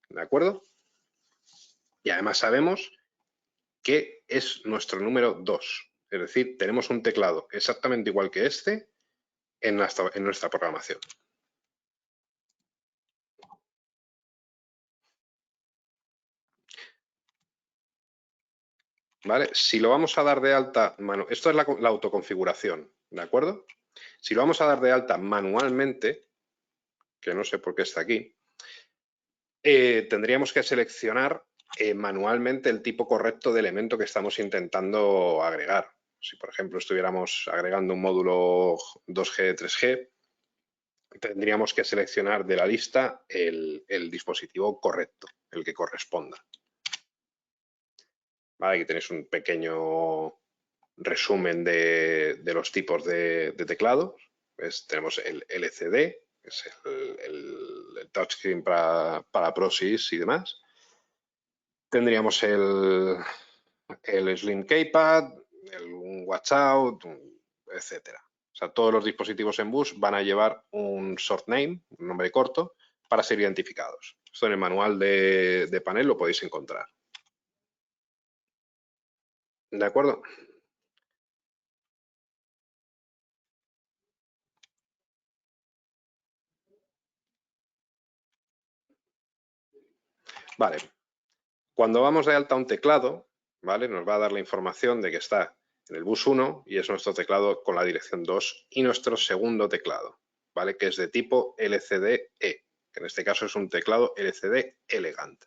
¿De acuerdo? Y además sabemos que es nuestro número 2. Es decir, tenemos un teclado exactamente igual que este en nuestra programación. ¿Vale? Si lo vamos a dar de alta, esto es la autoconfiguración, ¿de acuerdo? Si lo vamos a dar de alta manualmente, que no sé por qué está aquí, tendríamos que seleccionar manualmente el tipo correcto de elemento que estamos intentando agregar. Si, por ejemplo, estuviéramos agregando un módulo 2G, 3G, tendríamos que seleccionar de la lista el dispositivo correcto, el que corresponda. Vale, aquí tenéis un pequeño resumen de los tipos de teclados. Tenemos el LCD, que es el touchscreen para ProSys y demás. Tendríamos el Slim Keypad, un Watchout, etcétera. O sea, todos los dispositivos en bus van a llevar un short name, un nombre corto, para ser identificados. Esto en el manual de panel lo podéis encontrar. ¿De acuerdo? Vale. Cuando vamos de alta un teclado, ¿vale? Nos va a dar la información de que está en el bus 1 y es nuestro teclado con la dirección 2 y nuestro segundo teclado, ¿vale? Que es de tipo LCD-E, que en este caso es un teclado LCD Elegant,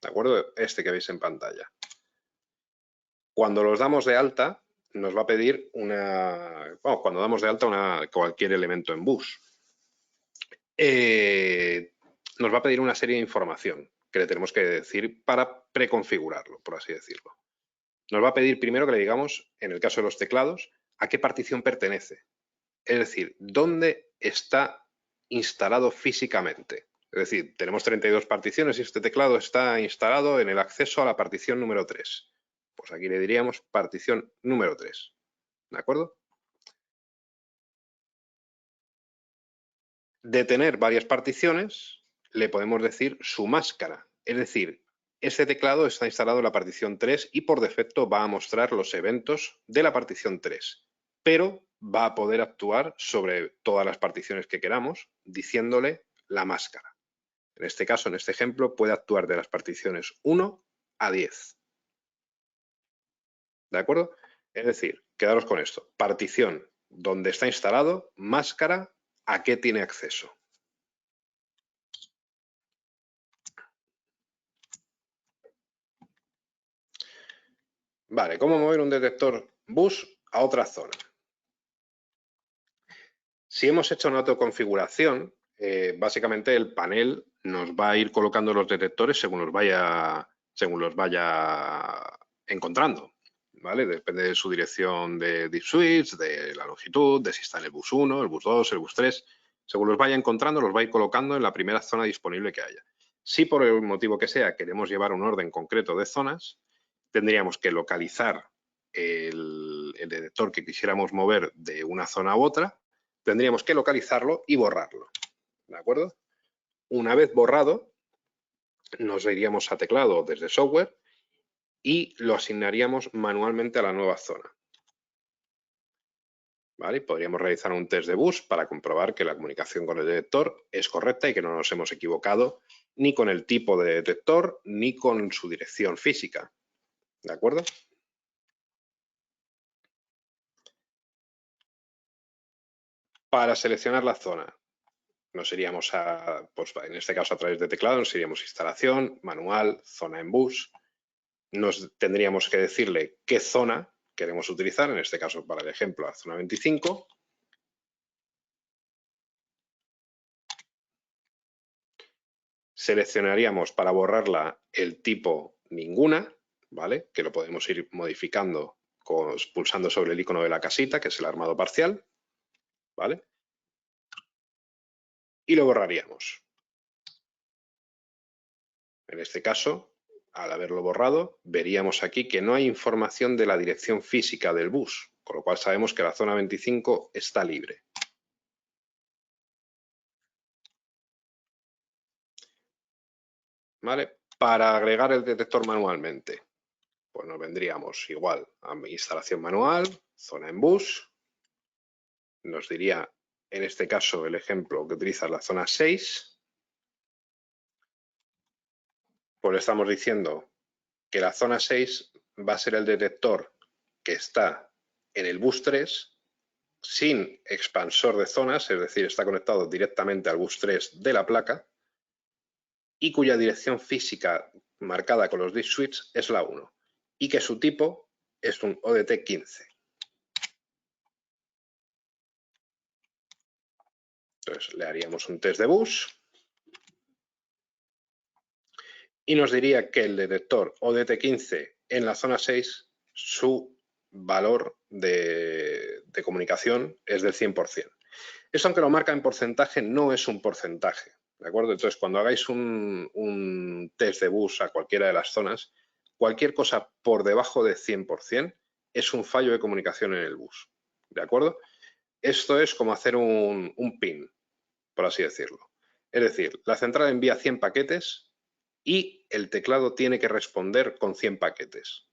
¿de acuerdo? Este que veis en pantalla. Cuando los damos de alta, nos va a pedir cuando damos de alta cualquier elemento en bus, nos va a pedir una serie de información que le tenemos que decir para preconfigurarlo, por así decirlo. Nos va a pedir primero que le digamos, en el caso de los teclados, a qué partición pertenece. Es decir, dónde está instalado físicamente. Es decir, tenemos 32 particiones y este teclado está instalado en el acceso a la partición número 3. Pues aquí le diríamos partición número 3. ¿De acuerdo? De tener varias particiones, le podemos decir su máscara. Es decir, este teclado está instalado en la partición 3 y por defecto va a mostrar los eventos de la partición 3, pero va a poder actuar sobre todas las particiones que queramos, diciéndole la máscara. En este caso, en este ejemplo, puede actuar de las particiones 1 a 10. ¿De acuerdo? Es decir, quedaros con esto. Partición, donde está instalado, máscara, a qué tiene acceso. Vale, ¿cómo mover un detector bus a otra zona? Si hemos hecho una autoconfiguración, básicamente el panel nos va a ir colocando los detectores según los vaya encontrando, ¿vale? Depende de su dirección de deep switch, de la longitud, de si está en el bus 1, el bus 2, el bus 3. Según los vaya encontrando, los va a ir colocando en la primera zona disponible que haya. Si por el motivo que sea queremos llevar un orden concreto de zonas, tendríamos que localizar el detector que quisiéramos mover de una zona u otra, tendríamos que localizarlo y borrarlo, ¿de acuerdo? Una vez borrado, nos iríamos a teclado desde software y lo asignaríamos manualmente a la nueva zona. ¿Vale? Podríamos realizar un test de bus para comprobar que la comunicación con el detector es correcta y que no nos hemos equivocado ni con el tipo de detector ni con su dirección física. ¿De acuerdo? Para seleccionar la zona, nos iríamos pues en este caso a través de teclado, nos iríamos a instalación, manual, zona en bus. Nos tendríamos que decirle qué zona queremos utilizar, en este caso para el ejemplo la zona 25. Seleccionaríamos para borrarla el tipo ninguna, ¿vale? Que lo podemos ir modificando pulsando sobre el icono de la casita, que es el armado parcial, ¿vale? Y lo borraríamos. En este caso, al haberlo borrado, veríamos aquí que no hay información de la dirección física del bus, con lo cual sabemos que la zona 25 está libre. ¿Vale? Para agregar el detector manualmente, pues nos vendríamos igual a instalación manual, zona en bus, nos diría en este caso el ejemplo que utiliza la zona 6, pues le estamos diciendo que la zona 6 va a ser el detector que está en el bus 3 sin expansor de zonas, es decir, está conectado directamente al bus 3 de la placa y cuya dirección física marcada con los deep switch es la 1 y que su tipo es un ODT 15. Entonces le haríamos un test de bus y nos diría que el detector ODT15 en la zona 6, su valor de comunicación es del 100%. Eso, aunque lo marca en porcentaje, no es un porcentaje, ¿de acuerdo? Entonces, cuando hagáis un test de bus a cualquiera de las zonas, cualquier cosa por debajo de 100% es un fallo de comunicación en el bus, ¿de acuerdo? Esto es como hacer un pin, por así decirlo. Es decir, la central envía 100 paquetes y el teclado tiene que responder con 100 paquetes.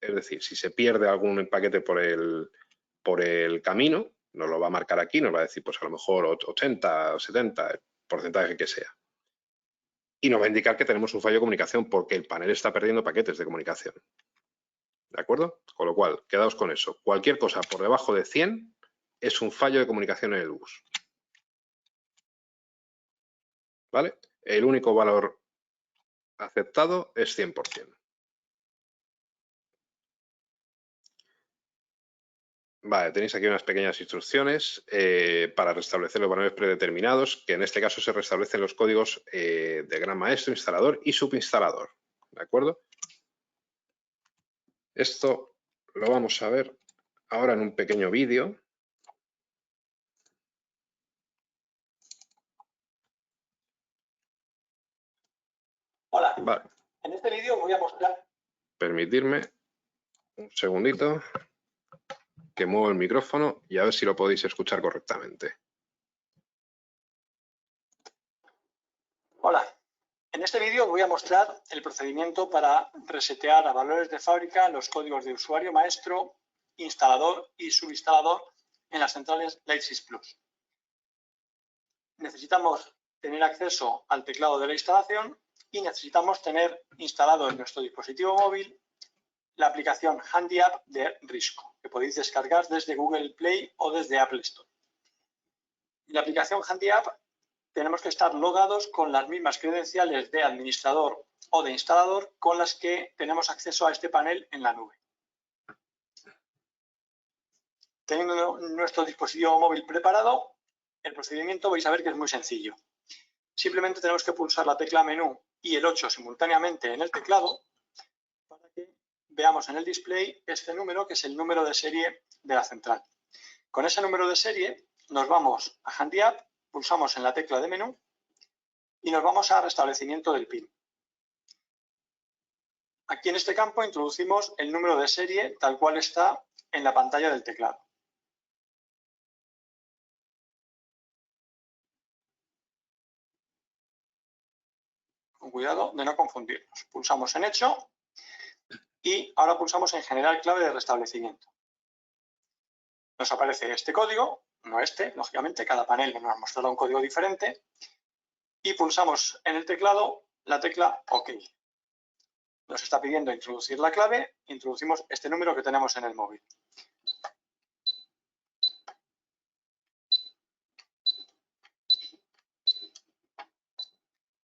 Es decir, si se pierde algún paquete por el camino, nos lo va a marcar aquí, nos va a decir pues a lo mejor 80 o 70, el porcentaje que sea. Y nos va a indicar que tenemos un fallo de comunicación porque el panel está perdiendo paquetes de comunicación. ¿De acuerdo? Con lo cual, quedaos con eso. Cualquier cosa por debajo de 100 es un fallo de comunicación en el bus. ¿vale? El único valor aceptado es 100%. Vale, tenéis aquí unas pequeñas instrucciones para restablecer los valores predeterminados, que en este caso se restablecen los códigos de Gran Maestro, instalador y subinstalador. ¿De acuerdo? Esto lo vamos a ver ahora en un pequeño vídeo. Hola, Vale. En este vídeo voy a mostrar... Permitirme un segundito que muevo el micrófono y a ver si lo podéis escuchar correctamente. Hola, en este vídeo voy a mostrar el procedimiento para resetear a valores de fábrica los códigos de usuario maestro, instalador y subinstalador en las centrales Lightsys Plus. Necesitamos tener acceso al teclado de la instalación y necesitamos tener instalado en nuestro dispositivo móvil la aplicación Handy App de Risco, que podéis descargar desde Google Play o desde Apple Store. En la aplicación Handy App tenemos que estar logados con las mismas credenciales de administrador o de instalador con las que tenemos acceso a este panel en la nube. Teniendo nuestro dispositivo móvil preparado, el procedimiento vais a ver que es muy sencillo. Simplemente tenemos que pulsar la tecla menú y el 8 simultáneamente en el teclado para que veamos en el display este número, que es el número de serie de la central. Con ese número de serie nos vamos a Handy App, pulsamos en la tecla de menú y nos vamos a restablecimiento del PIN. Aquí en este campo introducimos el número de serie tal cual está en la pantalla del teclado. Con cuidado de no confundirnos. Pulsamos en Hecho y ahora pulsamos en Generar clave de restablecimiento. Nos aparece este código, no este, lógicamente cada panel nos mostrará un código diferente, y pulsamos en el teclado la tecla OK. Nos está pidiendo introducir la clave, introducimos este número que tenemos en el móvil.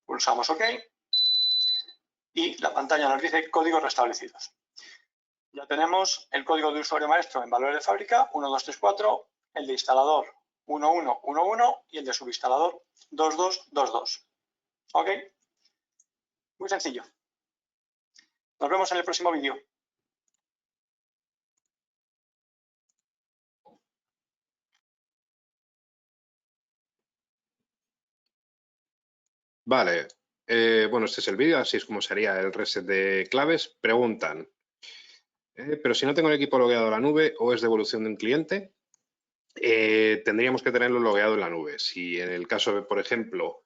Pulsamos OK y la pantalla nos dice códigos restablecidos. Ya tenemos el código de usuario maestro en valores de fábrica 1234, el de instalador 1111 y el de subinstalador 2222. ¿Ok? Muy sencillo. Nos vemos en el próximo vídeo. Vale, bueno, este es el vídeo, así es como sería el reset de claves. Preguntan, pero si no tengo el equipo logueado en la nube o es devolución de un cliente, tendríamos que tenerlo logueado en la nube. Si en el caso de, por ejemplo,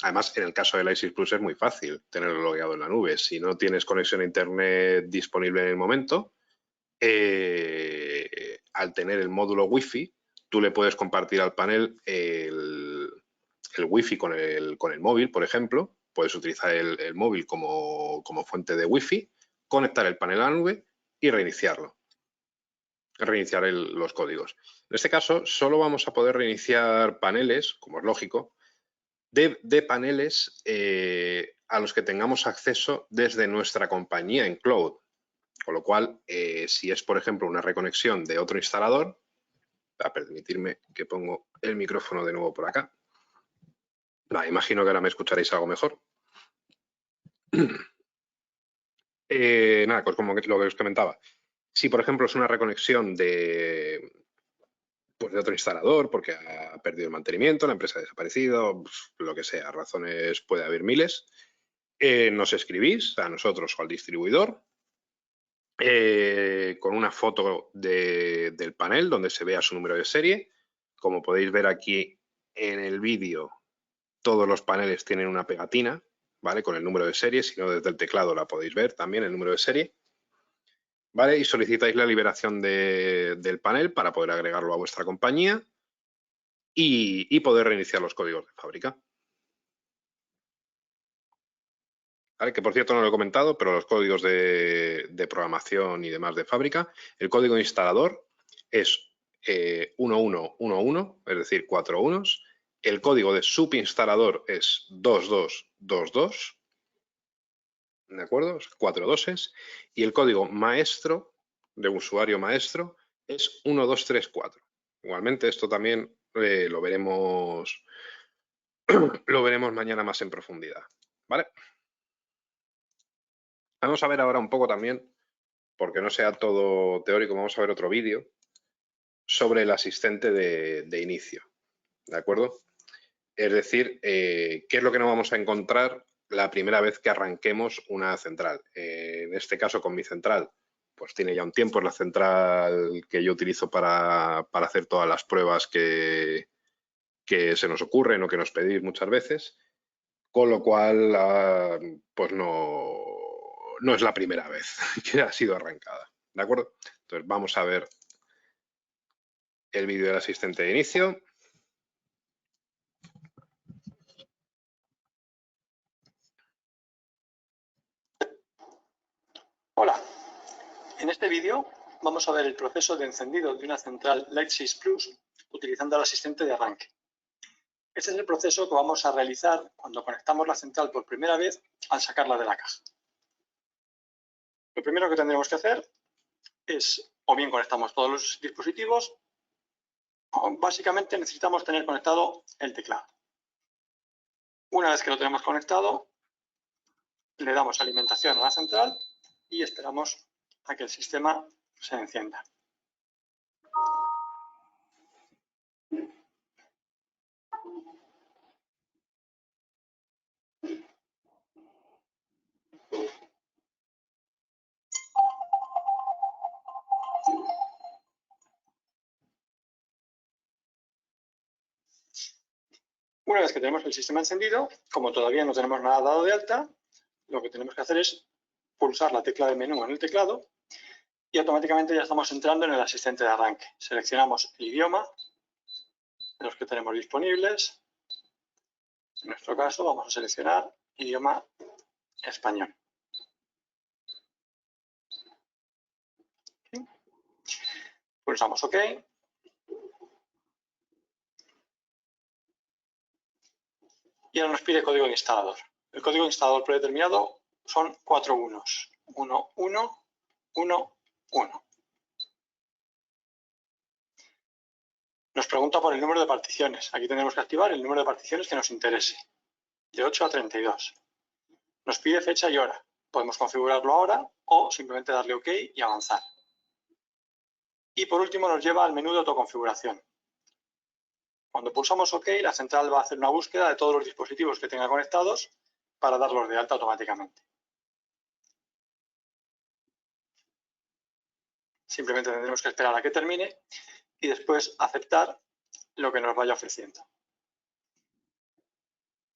además en el caso de Lightsys Plus es muy fácil tenerlo logueado en la nube. Si no tienes conexión a internet disponible en el momento, al tener el módulo Wi-Fi, tú le puedes compartir al panel el Wi-Fi con el móvil, por ejemplo. Puedes utilizar el móvil como fuente de Wi-Fi, conectar el panel a la nube y reiniciarlo. Reiniciar los códigos. En este caso, solo vamos a poder reiniciar paneles, como es lógico, de paneles a los que tengamos acceso desde nuestra compañía en cloud. Con lo cual, si es, por ejemplo, una reconexión de otro instalador, a permitirme que pongo el micrófono de nuevo por acá. Imagino que ahora me escucharéis algo mejor. Nada, pues como lo que os comentaba. Si, por ejemplo, es una reconexión de otro instalador porque ha perdido el mantenimiento, la empresa ha desaparecido, lo que sea, razones puede haber miles, nos escribís a nosotros o al distribuidor con una foto del panel donde se vea su número de serie. Como podéis ver aquí en el vídeo, todos los paneles tienen una pegatina, ¿vale? Con el número de serie, si no desde el teclado la podéis ver también, el número de serie. ¿Vale? Y solicitáis la liberación del panel para poder agregarlo a vuestra compañía y poder reiniciar los códigos de fábrica. ¿Vale? Que por cierto no lo he comentado, pero los códigos de programación y demás de fábrica, el código instalador es 1111, es decir, 4 unos, El código de subinstalador es 2222, ¿de acuerdo? 4 doses. Y el código maestro, de usuario maestro, es 1234. Igualmente, esto también lo veremos mañana más en profundidad, ¿vale? Vamos a ver ahora un poco también, porque no sea todo teórico, vamos a ver otro vídeo sobre el asistente de inicio, ¿de acuerdo? Es decir, qué es lo que nos vamos a encontrar la primera vez que arranquemos una central. En este caso, con mi central, pues tiene ya un tiempo, es la central que yo utilizo para hacer todas las pruebas que se nos ocurren o que nos pedís muchas veces, con lo cual, pues no es la primera vez que ha sido arrancada, ¿de acuerdo? Entonces vamos a ver el vídeo del asistente de inicio. Hola, en este vídeo vamos a ver el proceso de encendido de una central Lightsys Plus utilizando el asistente de arranque. Este es el proceso que vamos a realizar cuando conectamos la central por primera vez al sacarla de la caja. Lo primero que tendremos que hacer es, o bien conectamos todos los dispositivos, o básicamente necesitamos tener conectado el teclado. Una vez que lo tenemos conectado, le damos alimentación a la central y esperamos a que el sistema se encienda. Una vez que tenemos el sistema encendido, como todavía no tenemos nada dado de alta, lo que tenemos que hacer es pulsar la tecla de menú en el teclado y automáticamente ya estamos entrando en el asistente de arranque. Seleccionamos el idioma de los que tenemos disponibles. En nuestro caso vamos a seleccionar idioma español. Pulsamos OK. Y ahora nos pide código de instalador. El código de instalador predeterminado son 4 unos. 1, 1, 1, 1. Nos pregunta por el número de particiones. Aquí tendremos que activar el número de particiones que nos interese, de 8 a 32. Nos pide fecha y hora. Podemos configurarlo ahora o simplemente darle OK y avanzar. Y por último nos lleva al menú de autoconfiguración. Cuando pulsamos OK, la central va a hacer una búsqueda de todos los dispositivos que tenga conectados para darlos de alta automáticamente. Simplemente tendremos que esperar a que termine y después aceptar lo que nos vaya ofreciendo.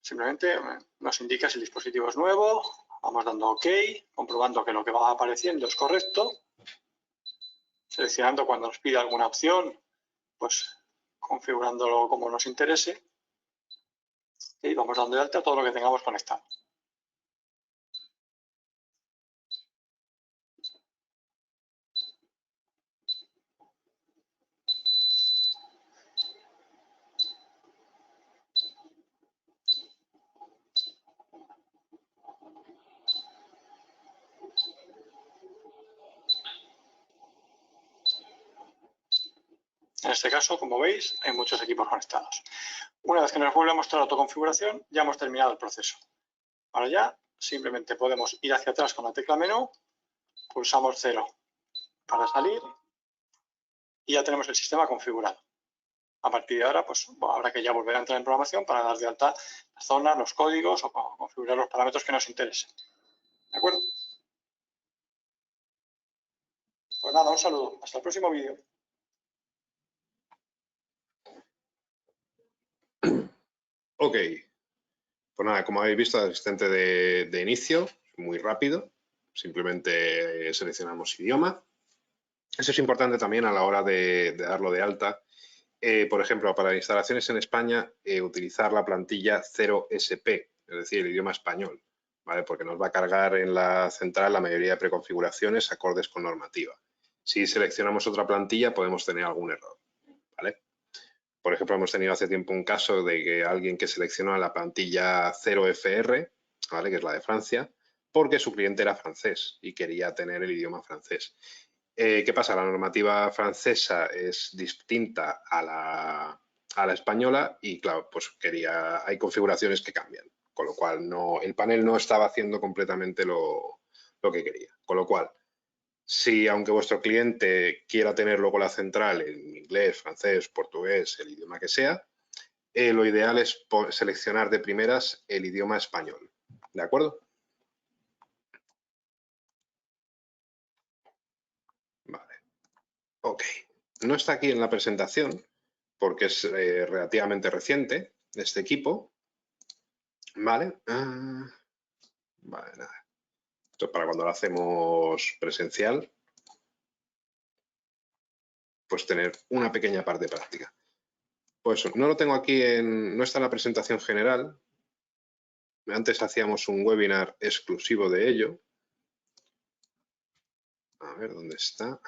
Simplemente nos indica si el dispositivo es nuevo, vamos dando OK, comprobando que lo que va apareciendo es correcto, seleccionando cuando nos pide alguna opción, pues configurándolo como nos interese y vamos dando de alta todo lo que tengamos conectado. En este caso, como veis, hay muchos equipos conectados. Una vez que nos vuelve a mostrar la autoconfiguración, ya hemos terminado el proceso. Ahora ya simplemente podemos ir hacia atrás con la tecla menú, pulsamos 0 para salir y ya tenemos el sistema configurado. A partir de ahora, pues habrá que ya volver a entrar en programación para dar de alta las zonas, los códigos o configurar los parámetros que nos interesen. ¿De acuerdo? Pues nada, un saludo. Hasta el próximo vídeo. Ok. Pues nada, como habéis visto, el asistente de inicio, muy rápido. Simplemente seleccionamos idioma. Eso es importante también a la hora de darlo de alta. Por ejemplo, para instalaciones en España, utilizar la plantilla 0SP, es decir, el idioma español, ¿vale? Porque nos va a cargar en la central la mayoría de preconfiguraciones acordes con normativa. Si seleccionamos otra plantilla, podemos tener algún error, ¿vale? Por ejemplo, hemos tenido hace tiempo un caso de que alguien que seleccionó la plantilla 0FR, ¿vale? Que es la de Francia, porque su cliente era francés y quería tener el idioma francés. ¿Qué pasa? La normativa francesa es distinta a la española y, claro, pues hay configuraciones que cambian, con lo cual el panel no estaba haciendo completamente lo que quería. Con lo cual, si aunque vuestro cliente quiera tener luego la central en inglés, francés, portugués, el idioma que sea, lo ideal es seleccionar de primeras el idioma español. ¿De acuerdo? Vale. Ok. No está aquí en la presentación porque es relativamente reciente este equipo. Vale. Vale, nada. Esto es para cuando lo hacemos presencial, pues tener una pequeña parte práctica. Pues no lo tengo aquí no está en la presentación general. Antes hacíamos un webinar exclusivo de ello. A ver, ¿dónde está?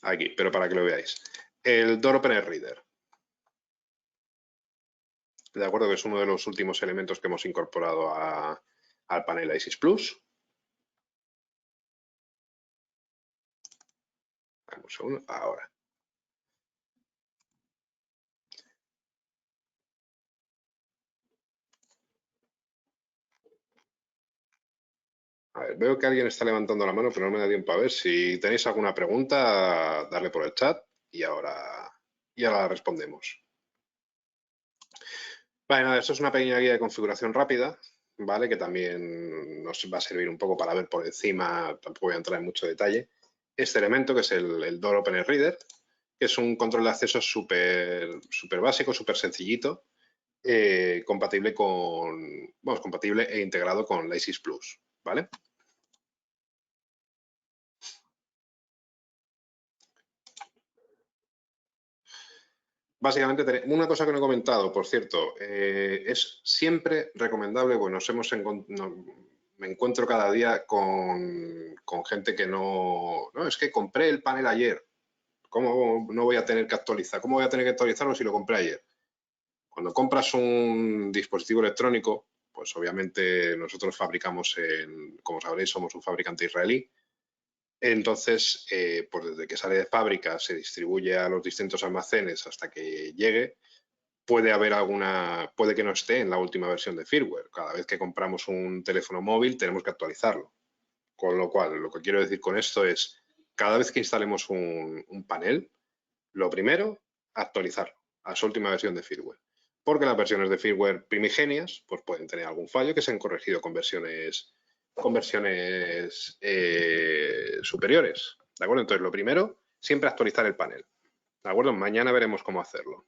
Aquí, pero para que lo veáis. El Door Opener Reader. De acuerdo, que es uno de los últimos elementos que hemos incorporado al panel ISIS Plus. Vamos un segundo, ahora. A ver, veo que alguien está levantando la mano, pero no me da tiempo a ver. Si tenéis alguna pregunta, darle por el chat y ahora la respondemos. Vale, nada, esto es una pequeña guía de configuración rápida, ¿vale? Que también nos va a servir un poco para ver por encima, tampoco voy a entrar en mucho detalle, este elemento que es el Door Opener Reader, que es un control de acceso súper básico, súper sencillito, compatible compatible e integrado con la ISIS Plus, ¿vale? Básicamente, una cosa que no he comentado, por cierto, es siempre recomendable, bueno, me encuentro cada día con gente que no, es que compré el panel ayer, ¿cómo no voy a tener que actualizar? ¿Cómo voy a tener que actualizarlo si lo compré ayer? Cuando compras un dispositivo electrónico, pues obviamente nosotros fabricamos, como sabréis, somos un fabricante israelí. Entonces, pues desde que sale de fábrica, se distribuye a los distintos almacenes hasta que llegue, puede que no esté en la última versión de firmware. Cada vez que compramos un teléfono móvil tenemos que actualizarlo. Con lo cual, lo que quiero decir con esto es, cada vez que instalemos un panel, lo primero, actualizarlo a su última versión de firmware. Porque las versiones de firmware primigenias pues pueden tener algún fallo que se han corregido con versiones superiores. ¿De acuerdo? Entonces, lo primero, siempre actualizar el panel. ¿De acuerdo? Mañana veremos cómo hacerlo.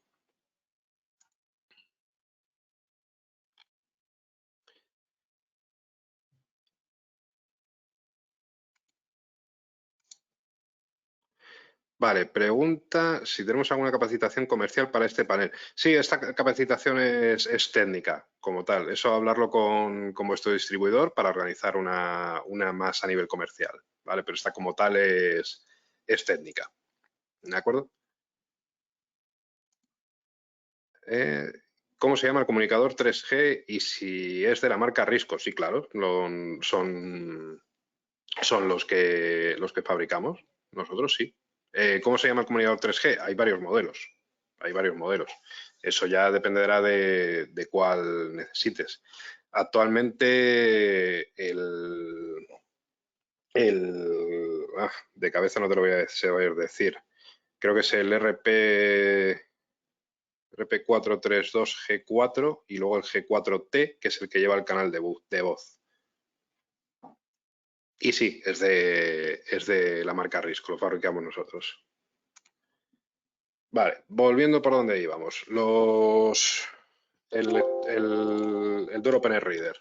Vale, pregunta si tenemos alguna capacitación comercial para este panel. Sí, esta capacitación es técnica como tal. Eso hablarlo con vuestro distribuidor para organizar una más a nivel comercial, ¿vale? Pero esta como tal es técnica, ¿de acuerdo? ¿Cómo se llama el comunicador 3G y si es de la marca Risco? Sí, claro, son los que fabricamos. Nosotros sí. ¿Cómo se llama el comunicador 3G? Hay varios modelos. Eso ya dependerá de cuál necesites. Actualmente de cabeza no te lo voy a saber decir. Creo que es el RP432G4 y luego el G4T, que es el que lleva el canal de voz. Y sí, es de la marca Risco, lo fabricamos nosotros. Vale, volviendo por donde íbamos. El Door Opener Reader.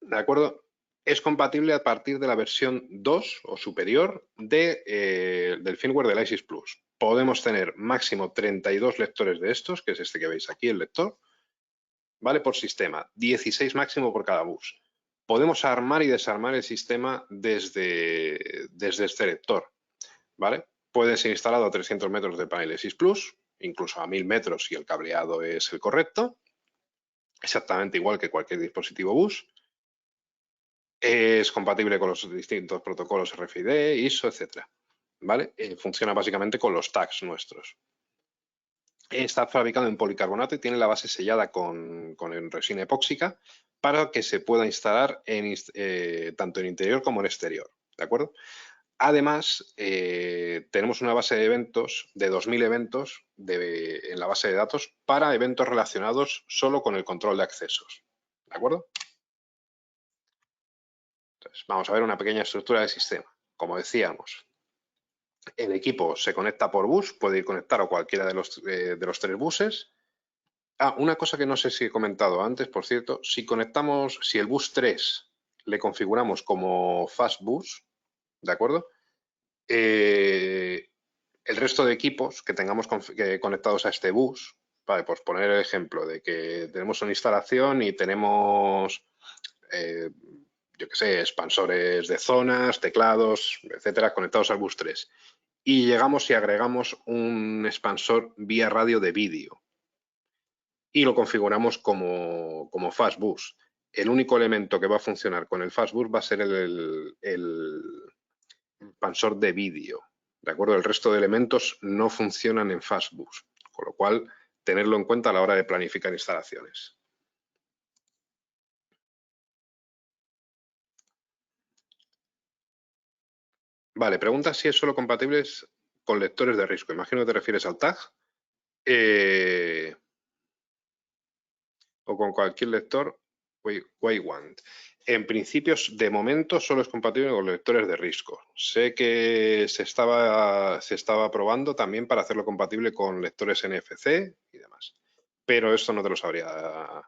¿De acuerdo? Es compatible a partir de la versión 2 o superior del firmware del ISIS Plus. Podemos tener máximo 32 lectores de estos, que es este que veis aquí, el lector, ¿vale? Por sistema, 16 máximo por cada bus. Podemos armar y desarmar el sistema desde este lector, ¿vale? puede ser instalado a 300 metros del panel ESIS Plus, incluso a 1000 metros si el cableado es el correcto, exactamente igual que cualquier dispositivo bus. Es compatible con los distintos protocolos RFID, ISO, etcétera, ¿vale? Funciona básicamente con los tags nuestros. Está fabricado en policarbonato y tiene la base sellada con resina epóxica para que se pueda instalar tanto en interior como en exterior, ¿de acuerdo? Además, tenemos una base de eventos de 2000 eventos en la base de datos para eventos relacionados solo con el control de accesos, ¿de acuerdo? Entonces, vamos a ver una pequeña estructura del sistema. Como decíamos, el equipo se conecta por bus, puede ir conectado a cualquiera de los 3 buses. Una cosa que no sé si he comentado antes, por cierto, si el bus 3 le configuramos como fast bus, ¿de acuerdo? El resto de equipos que tengamos conectados a este bus, vale, pues poner el ejemplo de que tenemos una instalación y tenemos, yo qué sé, expansores de zonas, teclados, etcétera, conectados al bus 3. Y llegamos y agregamos un expansor vía radio de vídeo y lo configuramos como fast bus. El único elemento que va a funcionar con el fast bus va a ser el expansor de vídeo, ¿de acuerdo? El resto de elementos no funcionan en Fastbus, con lo cual tenerlo en cuenta a la hora de planificar instalaciones. Vale, pregunta si es solo compatible con lectores de risco. Imagino que te refieres al tag o con cualquier lector Wayland. En principio, de momento, solo es compatible con lectores de risco. Sé que se estaba probando también para hacerlo compatible con lectores NFC y demás. Pero esto no te lo sabría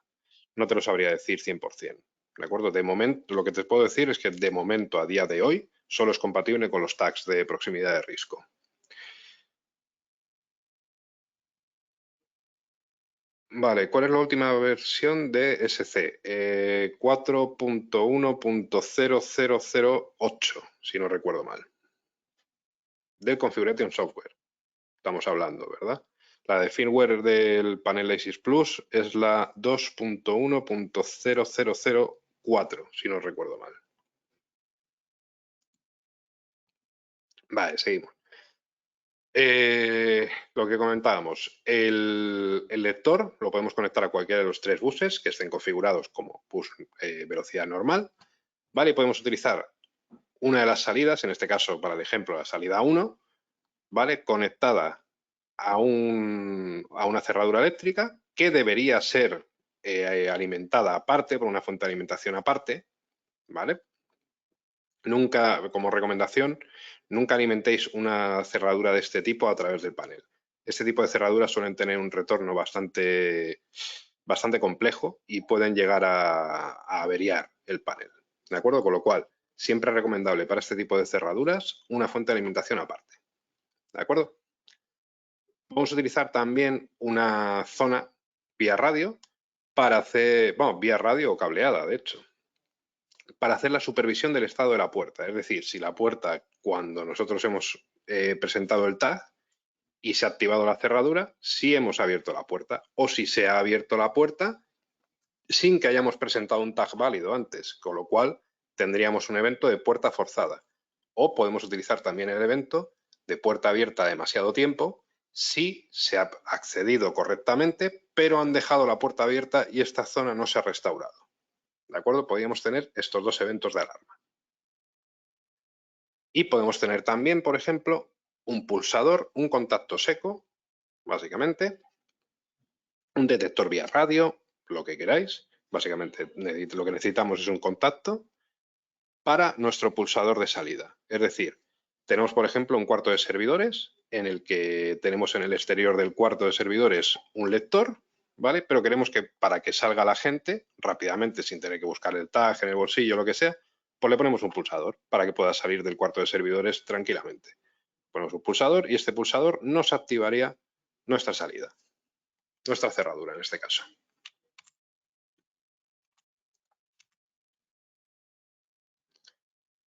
decir 100%. ¿De acuerdo? De momento, lo que te puedo decir es que de momento, a día de hoy, solo es compatible con los tags de proximidad de risco. Vale, ¿cuál es la última versión de SC? 4.1.0008, si no recuerdo mal. Del Configuration Software estamos hablando, ¿verdad? La de firmware del panel ASIS Plus es la 2.1.0004, si no recuerdo mal. Vale, seguimos. Lo que comentábamos, el lector lo podemos conectar a cualquiera de los 3 buses que estén configurados como bus velocidad normal, ¿vale? Y podemos utilizar una de las salidas, en este caso para el ejemplo la salida 1, ¿vale? Conectada a una cerradura eléctrica que debería ser alimentada aparte por una fuente de alimentación aparte, ¿vale? Nunca, como recomendación, nunca alimentéis una cerradura de este tipo a través del panel. Este tipo de cerraduras suelen tener un retorno bastante complejo y pueden llegar a averiar el panel. ¿De acuerdo? Con lo cual, siempre es recomendable para este tipo de cerraduras una fuente de alimentación aparte. ¿De acuerdo? Vamos a utilizar también una zona vía radio para hacer, bueno, vía radio o cableada, de hecho, para hacer la supervisión del estado de la puerta. Es decir, si la puerta, cuando nosotros hemos presentado el tag y se ha activado la cerradura, si hemos abierto la puerta, o si se ha abierto la puerta sin que hayamos presentado un tag válido antes, con lo cual tendríamos un evento de puerta forzada. O podemos utilizar también el evento de puerta abierta demasiado tiempo si se ha accedido correctamente, pero han dejado la puerta abierta y esta zona no se ha restaurado. ¿De acuerdo? Podríamos tener estos 2 eventos de alarma. Y podemos tener también, por ejemplo, un pulsador, un contacto seco, básicamente, un detector vía radio, lo que queráis. Básicamente lo que necesitamos es un contacto para nuestro pulsador de salida. Es decir, tenemos, por ejemplo, un cuarto de servidores en el que tenemos en el exterior del cuarto de servidores un lector, ¿vale? Pero queremos que para que salga la gente rápidamente, sin tener que buscar el tag en el bolsillo o lo que sea, pues le ponemos un pulsador para que pueda salir del cuarto de servidores tranquilamente. Ponemos un pulsador y este pulsador nos activaría nuestra salida, nuestra cerradura en este caso.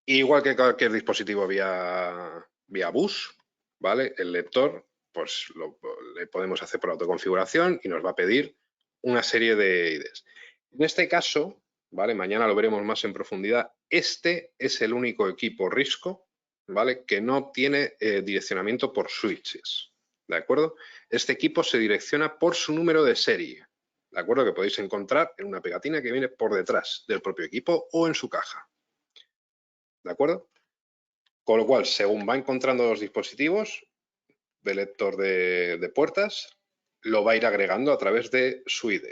Igual que cualquier dispositivo vía bus, ¿vale? El lector, pues le podemos hacer por autoconfiguración y nos va a pedir una serie de IDs. En este caso, ¿vale? Mañana lo veremos más en profundidad. Este es el único equipo Risco, ¿vale? Que no tiene direccionamiento por switches, ¿de acuerdo? Este equipo se direcciona por su número de serie, ¿de acuerdo? Que podéis encontrar en una pegatina que viene por detrás del propio equipo o en su caja, ¿de acuerdo? Con lo cual, según va encontrando los dispositivos de lector de puertas, lo va a ir agregando a través de su ID,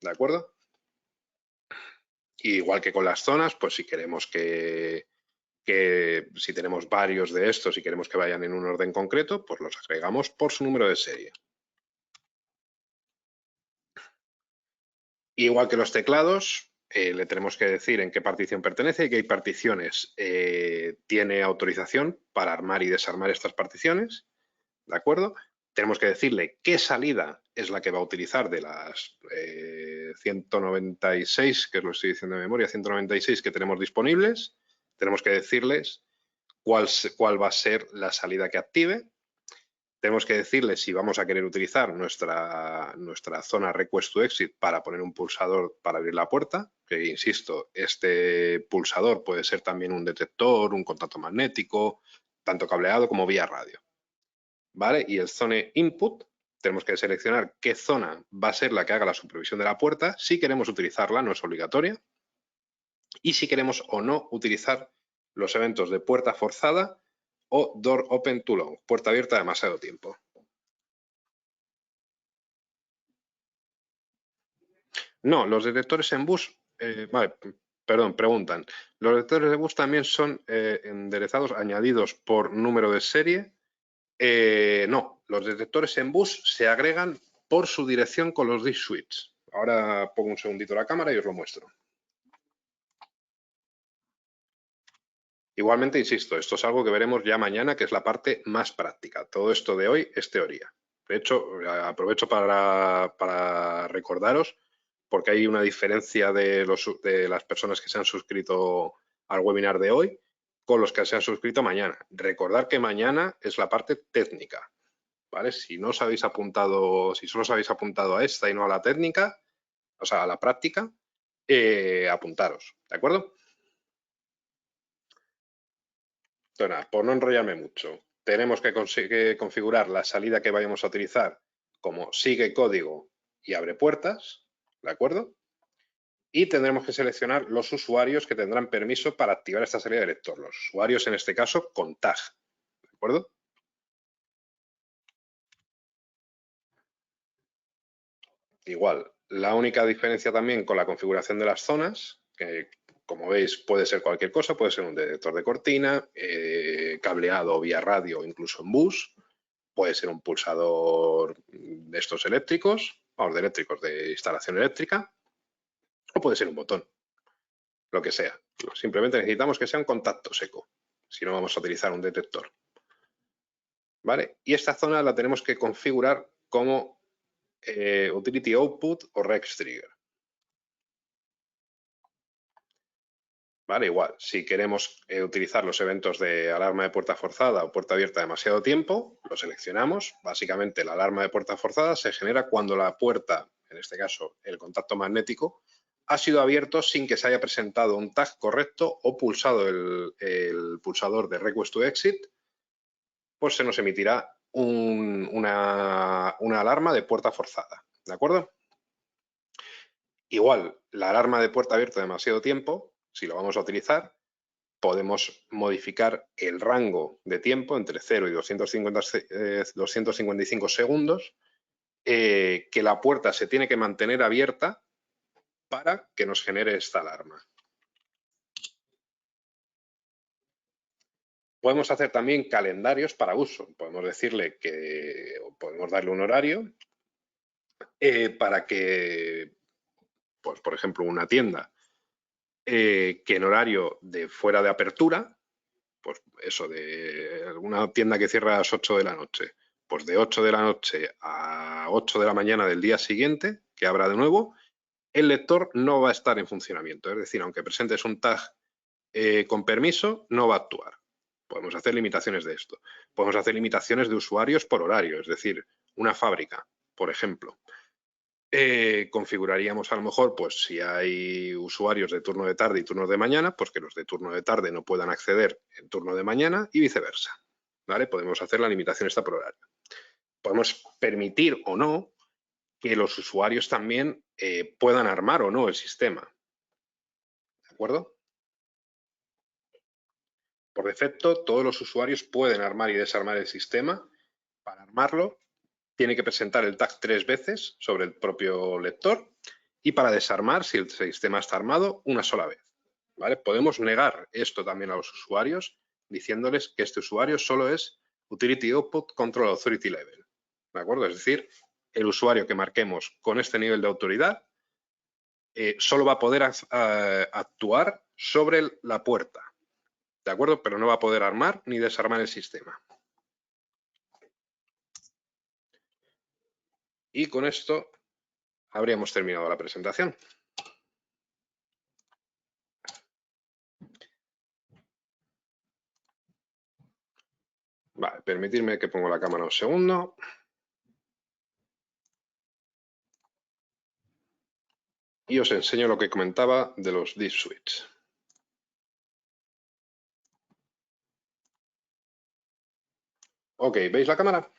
¿de acuerdo? Y igual que con las zonas, pues si queremos que si tenemos varios de estos y queremos que vayan en un orden concreto, pues los agregamos por su número de serie. Igual que los teclados, le tenemos que decir en qué partición pertenece y qué particiones tiene autorización para armar y desarmar estas particiones, ¿de acuerdo? Tenemos que decirle qué salida es la que va a utilizar de las 196, que os lo estoy diciendo de memoria, 196 que tenemos disponibles. Tenemos que decirles cuál va a ser la salida que active. Tenemos que decirle si vamos a querer utilizar nuestra zona Request to Exit para poner un pulsador para abrir la puerta, que insisto, este pulsador puede ser también un detector, un contacto magnético, tanto cableado como vía radio. ¿Vale? Y el Zone Input, tenemos que seleccionar qué zona va a ser la que haga la supervisión de la puerta, si queremos utilizarla, no es obligatoria, y si queremos o no utilizar los eventos de puerta forzada o Door Open Too Long, puerta abierta demasiado tiempo. No, los detectores en bus, vale, perdón, preguntan. ¿Los detectores de bus también son enderezados, añadidos por número de serie? No, los detectores en bus se agregan por su dirección con los disk switch. Ahora pongo un segundito la cámara y os lo muestro. Igualmente, insisto, esto es algo que veremos ya mañana, que es la parte más práctica. Todo esto de hoy es teoría. De hecho, aprovecho para recordaros, porque hay una diferencia de las personas que se han suscrito al webinar de hoy con los que se han suscrito mañana. Recordad que mañana es la parte técnica, ¿vale? Si no os habéis apuntado, si solo os habéis apuntado a esta y no a la técnica, o sea, a la práctica, apuntaros, ¿de acuerdo? Entonces, por no enrollarme mucho, tenemos que configurar la salida que vayamos a utilizar como sigue código y abre puertas, ¿de acuerdo? Y tendremos que seleccionar los usuarios que tendrán permiso para activar esta salida de lector. Los usuarios, en este caso, con tag, ¿de acuerdo? Igual, la única diferencia también con la configuración de las zonas, que como veis puede ser cualquier cosa, puede ser un detector de cortina, cableado vía radio o incluso en bus, puede ser un pulsador de estos eléctricos, vamos, de eléctricos de instalación eléctrica, o puede ser un botón, lo que sea. Simplemente necesitamos que sea un contacto seco, si no vamos a utilizar un detector. ¿Vale? Y esta zona la tenemos que configurar como Utility Output o Rex Trigger. ¿Vale? Igual, si queremos utilizar los eventos de alarma de puerta forzada o puerta abierta demasiado tiempo, lo seleccionamos. Básicamente, la alarma de puerta forzada se genera cuando la puerta, en este caso el contacto magnético, ha sido abierto sin que se haya presentado un tag correcto o pulsado el pulsador de Request to Exit, pues se nos emitirá una alarma de puerta forzada. ¿De acuerdo? Igual, la alarma de puerta abierta demasiado tiempo, si lo vamos a utilizar, podemos modificar el rango de tiempo entre 0 y 255 segundos, que la puerta se tiene que mantener abierta para que nos genere esta alarma. Podemos hacer también calendarios para uso. Podemos decirle que, o podemos darle un horario para que, pues, por ejemplo, una tienda que en horario de fuera de apertura, pues eso, de una tienda que cierra a las 8 de la noche, pues de 8 de la noche a 8 de la mañana del día siguiente, que abra de nuevo, el lector no va a estar en funcionamiento. Es decir, aunque presentes un tag con permiso, no va a actuar. Podemos hacer limitaciones de esto. Podemos hacer limitaciones de usuarios por horario, es decir, una fábrica, por ejemplo. Configuraríamos a lo mejor, pues si hay usuarios de turno de tarde y turno de mañana, pues que los de turno de tarde no puedan acceder en turno de mañana y viceversa. ¿Vale? Podemos hacer la limitación esta por horario. Podemos permitir o no que los usuarios también puedan armar o no el sistema. ¿De acuerdo? Por defecto, todos los usuarios pueden armar y desarmar el sistema. Para armarlo, tiene que presentar el tag 3 veces sobre el propio lector y para desarmar, si el sistema está armado, una sola vez. ¿Vale? Podemos negar esto también a los usuarios diciéndoles que este usuario solo es Utility Output Control Authority Level. ¿De acuerdo? Es decir, el usuario que marquemos con este nivel de autoridad solo va a poder actuar sobre la puerta. ¿De acuerdo? Pero no va a poder armar ni desarmar el sistema. Y con esto habríamos terminado la presentación. Vale, permitidme que pongo la cámara un segundo. Y os enseño lo que comentaba de los Deep Switch. Ok, ¿veis la cámara?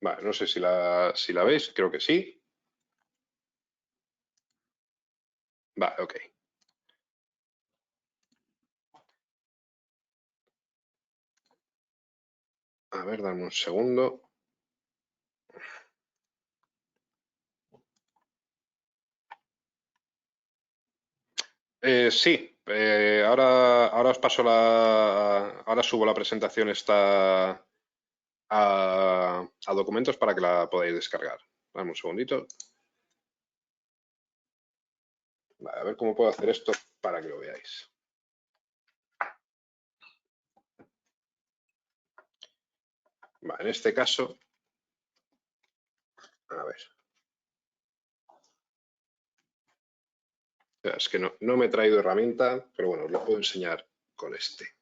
Vale, no sé si la veis, creo que sí. Vale, ok. A ver, dame un segundo. Sí, ahora os paso ahora subo la presentación esta a documentos para que la podáis descargar. Dame un segundito. Vale, a ver cómo puedo hacer esto para que lo veáis. Vale, en este caso, a ver. Es que no me he traído herramienta, pero bueno, os lo puedo enseñar con este.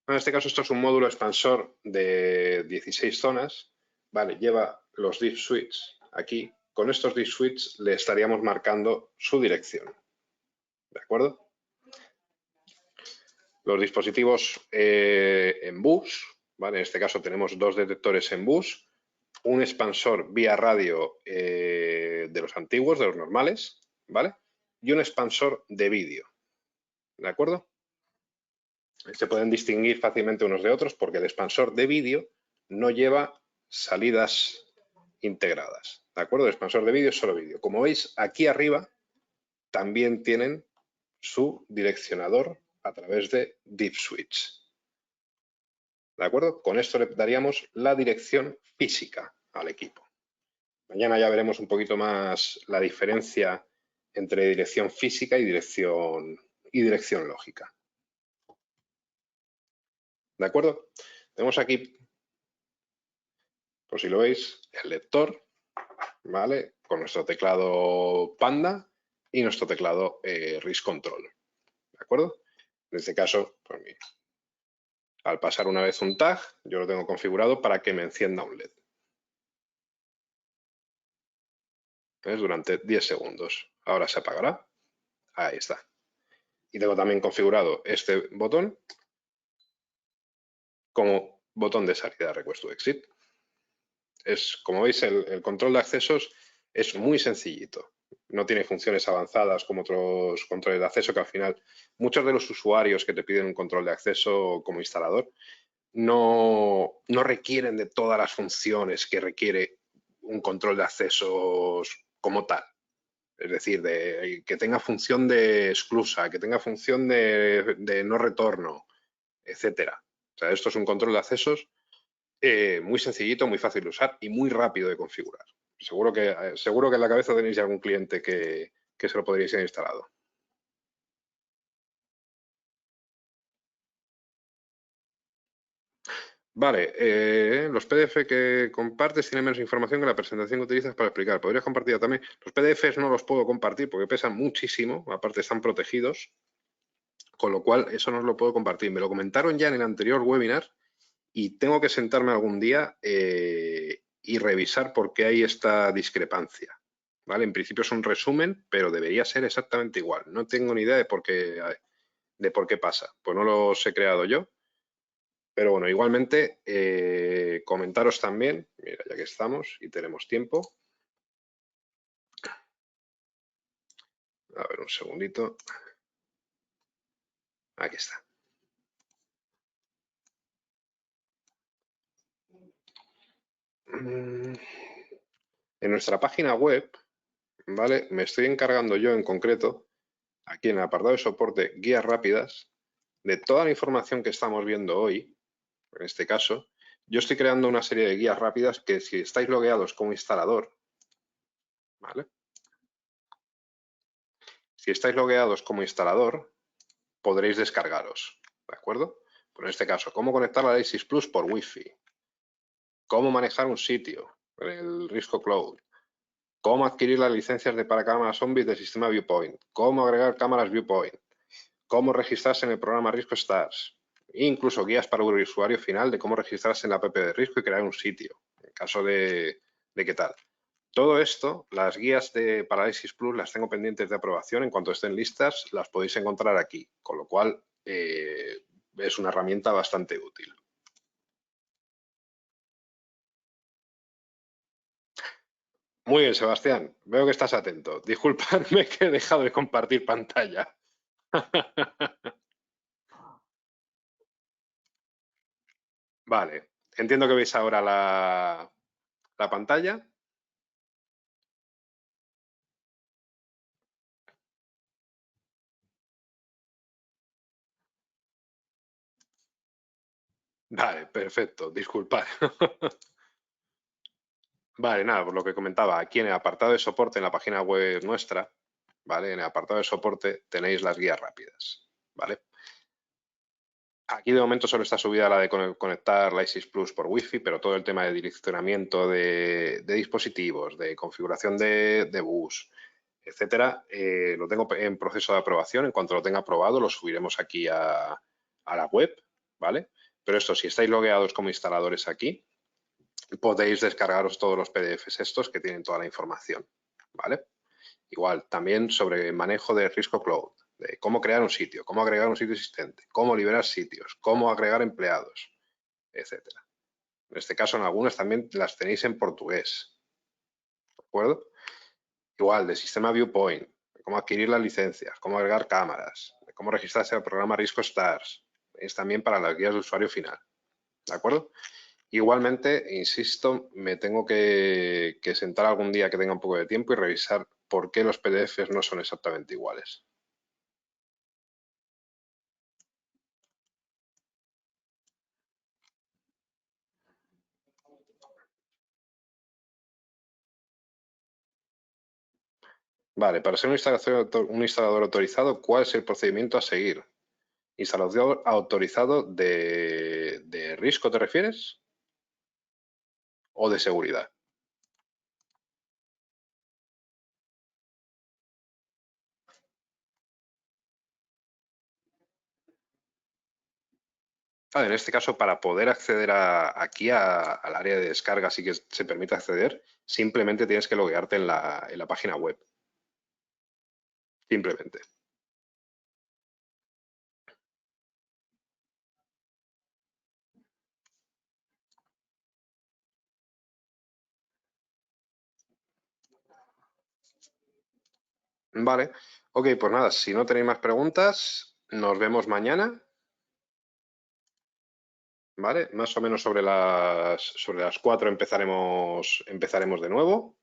En este caso, esto es un módulo expansor de 16 zonas. Vale, lleva los Deep Switch aquí. Con estos Deep Switch le estaríamos marcando su dirección. ¿De acuerdo? Los dispositivos en bus, ¿vale? En este caso tenemos dos detectores en bus, un expansor vía radio de los antiguos, de los normales, ¿vale? Y un expansor de vídeo, ¿de acuerdo? Se pueden distinguir fácilmente unos de otros porque el expansor de vídeo no lleva salidas integradas, ¿de acuerdo? El expansor de vídeo es solo vídeo. Como veis, aquí arriba también tienen su direccionador a través de Deep Switch. ¿De acuerdo? Con esto le daríamos la dirección física al equipo. Mañana ya veremos un poquito más la diferencia entre dirección física y dirección lógica. ¿De acuerdo? Tenemos aquí, por si lo veis, el lector, ¿vale? Con nuestro teclado Panda y nuestro teclado RIS Control. ¿De acuerdo? En este caso, pues mira, al pasar una vez un tag, yo lo tengo configurado para que me encienda un LED. ¿Ves? Durante 10 segundos. Ahora se apagará. Ahí está. Y tengo también configurado este botón como botón de salida Request to Exit. Como veis, el control de accesos es muy sencillito. No tiene funciones avanzadas como otros controles de acceso, que al final muchos de los usuarios que te piden un control de acceso como instalador no requieren de todas las funciones que requiere un control de accesos como tal. Es decir, que tenga función de exclusa, que tenga función de no retorno, etcétera. O sea, esto es un control de accesos muy sencillito, muy fácil de usar y muy rápido de configurar. Seguro que en la cabeza tenéis algún cliente que se lo podríais haber instalado. Vale, los PDF que compartes tienen menos información que la presentación que utilizas para explicar. ¿Podrías compartir también? Los PDFs no los puedo compartir porque pesan muchísimo, aparte están protegidos, con lo cual eso no os lo puedo compartir. Me lo comentaron ya en el anterior webinar y tengo que sentarme algún día y revisar por qué hay esta discrepancia. ¿Vale? En principio es un resumen, pero debería ser exactamente igual. No tengo ni idea de por qué pasa. Pues no los he creado yo. Pero bueno, igualmente comentaros también, mira, ya que estamos y tenemos tiempo. A ver, un segundito. Aquí está. En nuestra página web, ¿vale? Me estoy encargando yo en concreto, aquí en el apartado de soporte, guías rápidas, de toda la información que estamos viendo hoy, en este caso. Yo estoy creando una serie de guías rápidas que si estáis logueados como instalador, ¿vale? Si estáis logueados como instalador, podréis descargaros, ¿de acuerdo? Por en este caso, cómo conectar la Isis Plus por Wi-Fi, cómo manejar un sitio, el Risco Cloud, cómo adquirir las licencias de para cámaras zombies del sistema Viewpoint, cómo agregar cámaras Viewpoint, cómo registrarse en el programa Risco Stars, e incluso guías para el usuario final de cómo registrarse en la app de Risco y crear un sitio, en caso de qué tal. Todo esto, las guías de Paralysis Plus las tengo pendientes de aprobación. En cuanto estén listas, las podéis encontrar aquí, con lo cual es una herramienta bastante útil. Muy bien, Sebastián. Veo que estás atento. Disculpadme que he dejado de compartir pantalla. Vale. Entiendo que veis ahora la pantalla. Vale, perfecto. Disculpad. Vale, nada, por lo que comentaba, aquí en el apartado de soporte en la página web nuestra, ¿vale? En el apartado de soporte tenéis las guías rápidas, ¿vale? Aquí de momento solo está subida la de conectar la Isis Plus por Wi-Fi, pero todo el tema de direccionamiento de dispositivos, de configuración de bus, etcétera, lo tengo en proceso de aprobación. En cuanto lo tenga aprobado, lo subiremos aquí a la web, ¿vale? Pero esto, si estáis logueados como instaladores aquí, podéis descargaros todos los PDFs estos que tienen toda la información, ¿vale? Igual, también sobre manejo de Risco Cloud, de cómo crear un sitio, cómo agregar un sitio existente, cómo liberar sitios, cómo agregar empleados, etcétera. En este caso, en algunas también las tenéis en portugués, ¿de acuerdo? Igual, de sistema Viewpoint, de cómo adquirir las licencias, cómo agregar cámaras, de cómo registrarse al programa Risco Stars, es también para las guías de usuario final, ¿de acuerdo? Igualmente, insisto, me tengo que sentar algún día que tenga un poco de tiempo y revisar por qué los PDFs no son exactamente iguales. Vale, para ser un instalador autorizado, ¿cuál es el procedimiento a seguir? ¿Instalador autorizado de Risco te refieres? ¿O de seguridad? Vale, en este caso, para poder acceder aquí al área de descarga, así que se permite acceder, simplemente tienes que loguearte en la página web. Simplemente. Vale. Ok, pues nada, si no tenéis más preguntas, nos vemos mañana. ¿Vale? Más o menos sobre las 4 empezaremos de nuevo.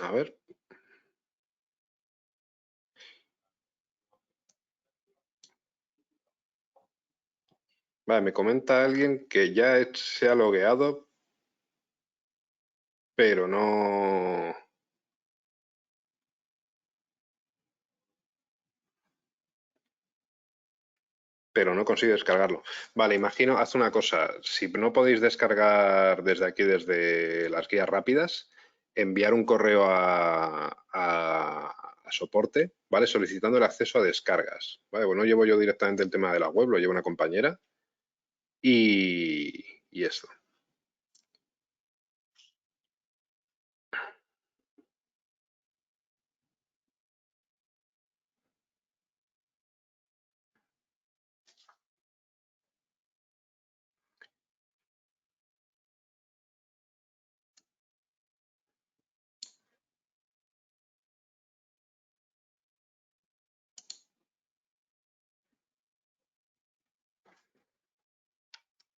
A ver. Vale, me comenta alguien que ya se ha logueado, pero no... consigue descargarlo. Vale, imagino, haz una cosa. Si no podéis descargar desde aquí, desde las guías rápidas, enviar un correo a soporte, ¿vale? Solicitando el acceso a descargas. ¿Vale? Bueno, no llevo yo directamente el tema de la web, lo lleva una compañera. Y esto.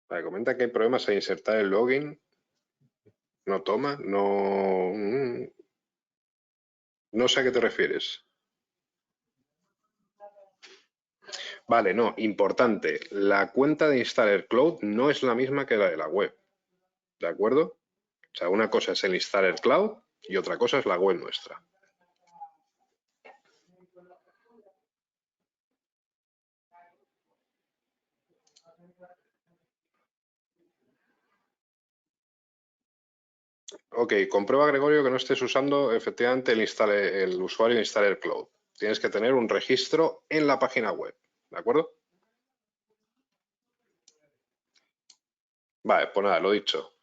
Vale, comenta que hay problemas a insertar el login. No toma, no... No sé a qué te refieres. Vale, no, importante. La cuenta de Installer Cloud no es la misma que la de la web. ¿De acuerdo? O sea, una cosa es el Installer Cloud y otra cosa es la web nuestra. Ok, comprueba, Gregorio, que no estés usando efectivamente el usuario Installer Cloud. Tienes que tener un registro en la página web. ¿De acuerdo? Vale, pues nada, lo dicho.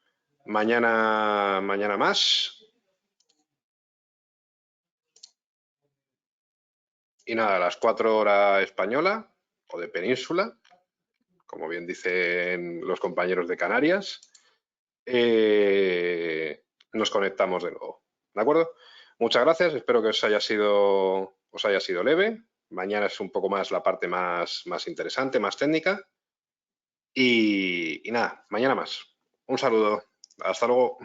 Mañana más. Y nada, a las 4 horas española o de península, como bien dicen los compañeros de Canarias, nos conectamos de nuevo. ¿De acuerdo? Muchas gracias, espero que os haya sido leve. Mañana es un poco más la parte más interesante, más técnica. Y nada, mañana más. Un saludo. Hasta luego.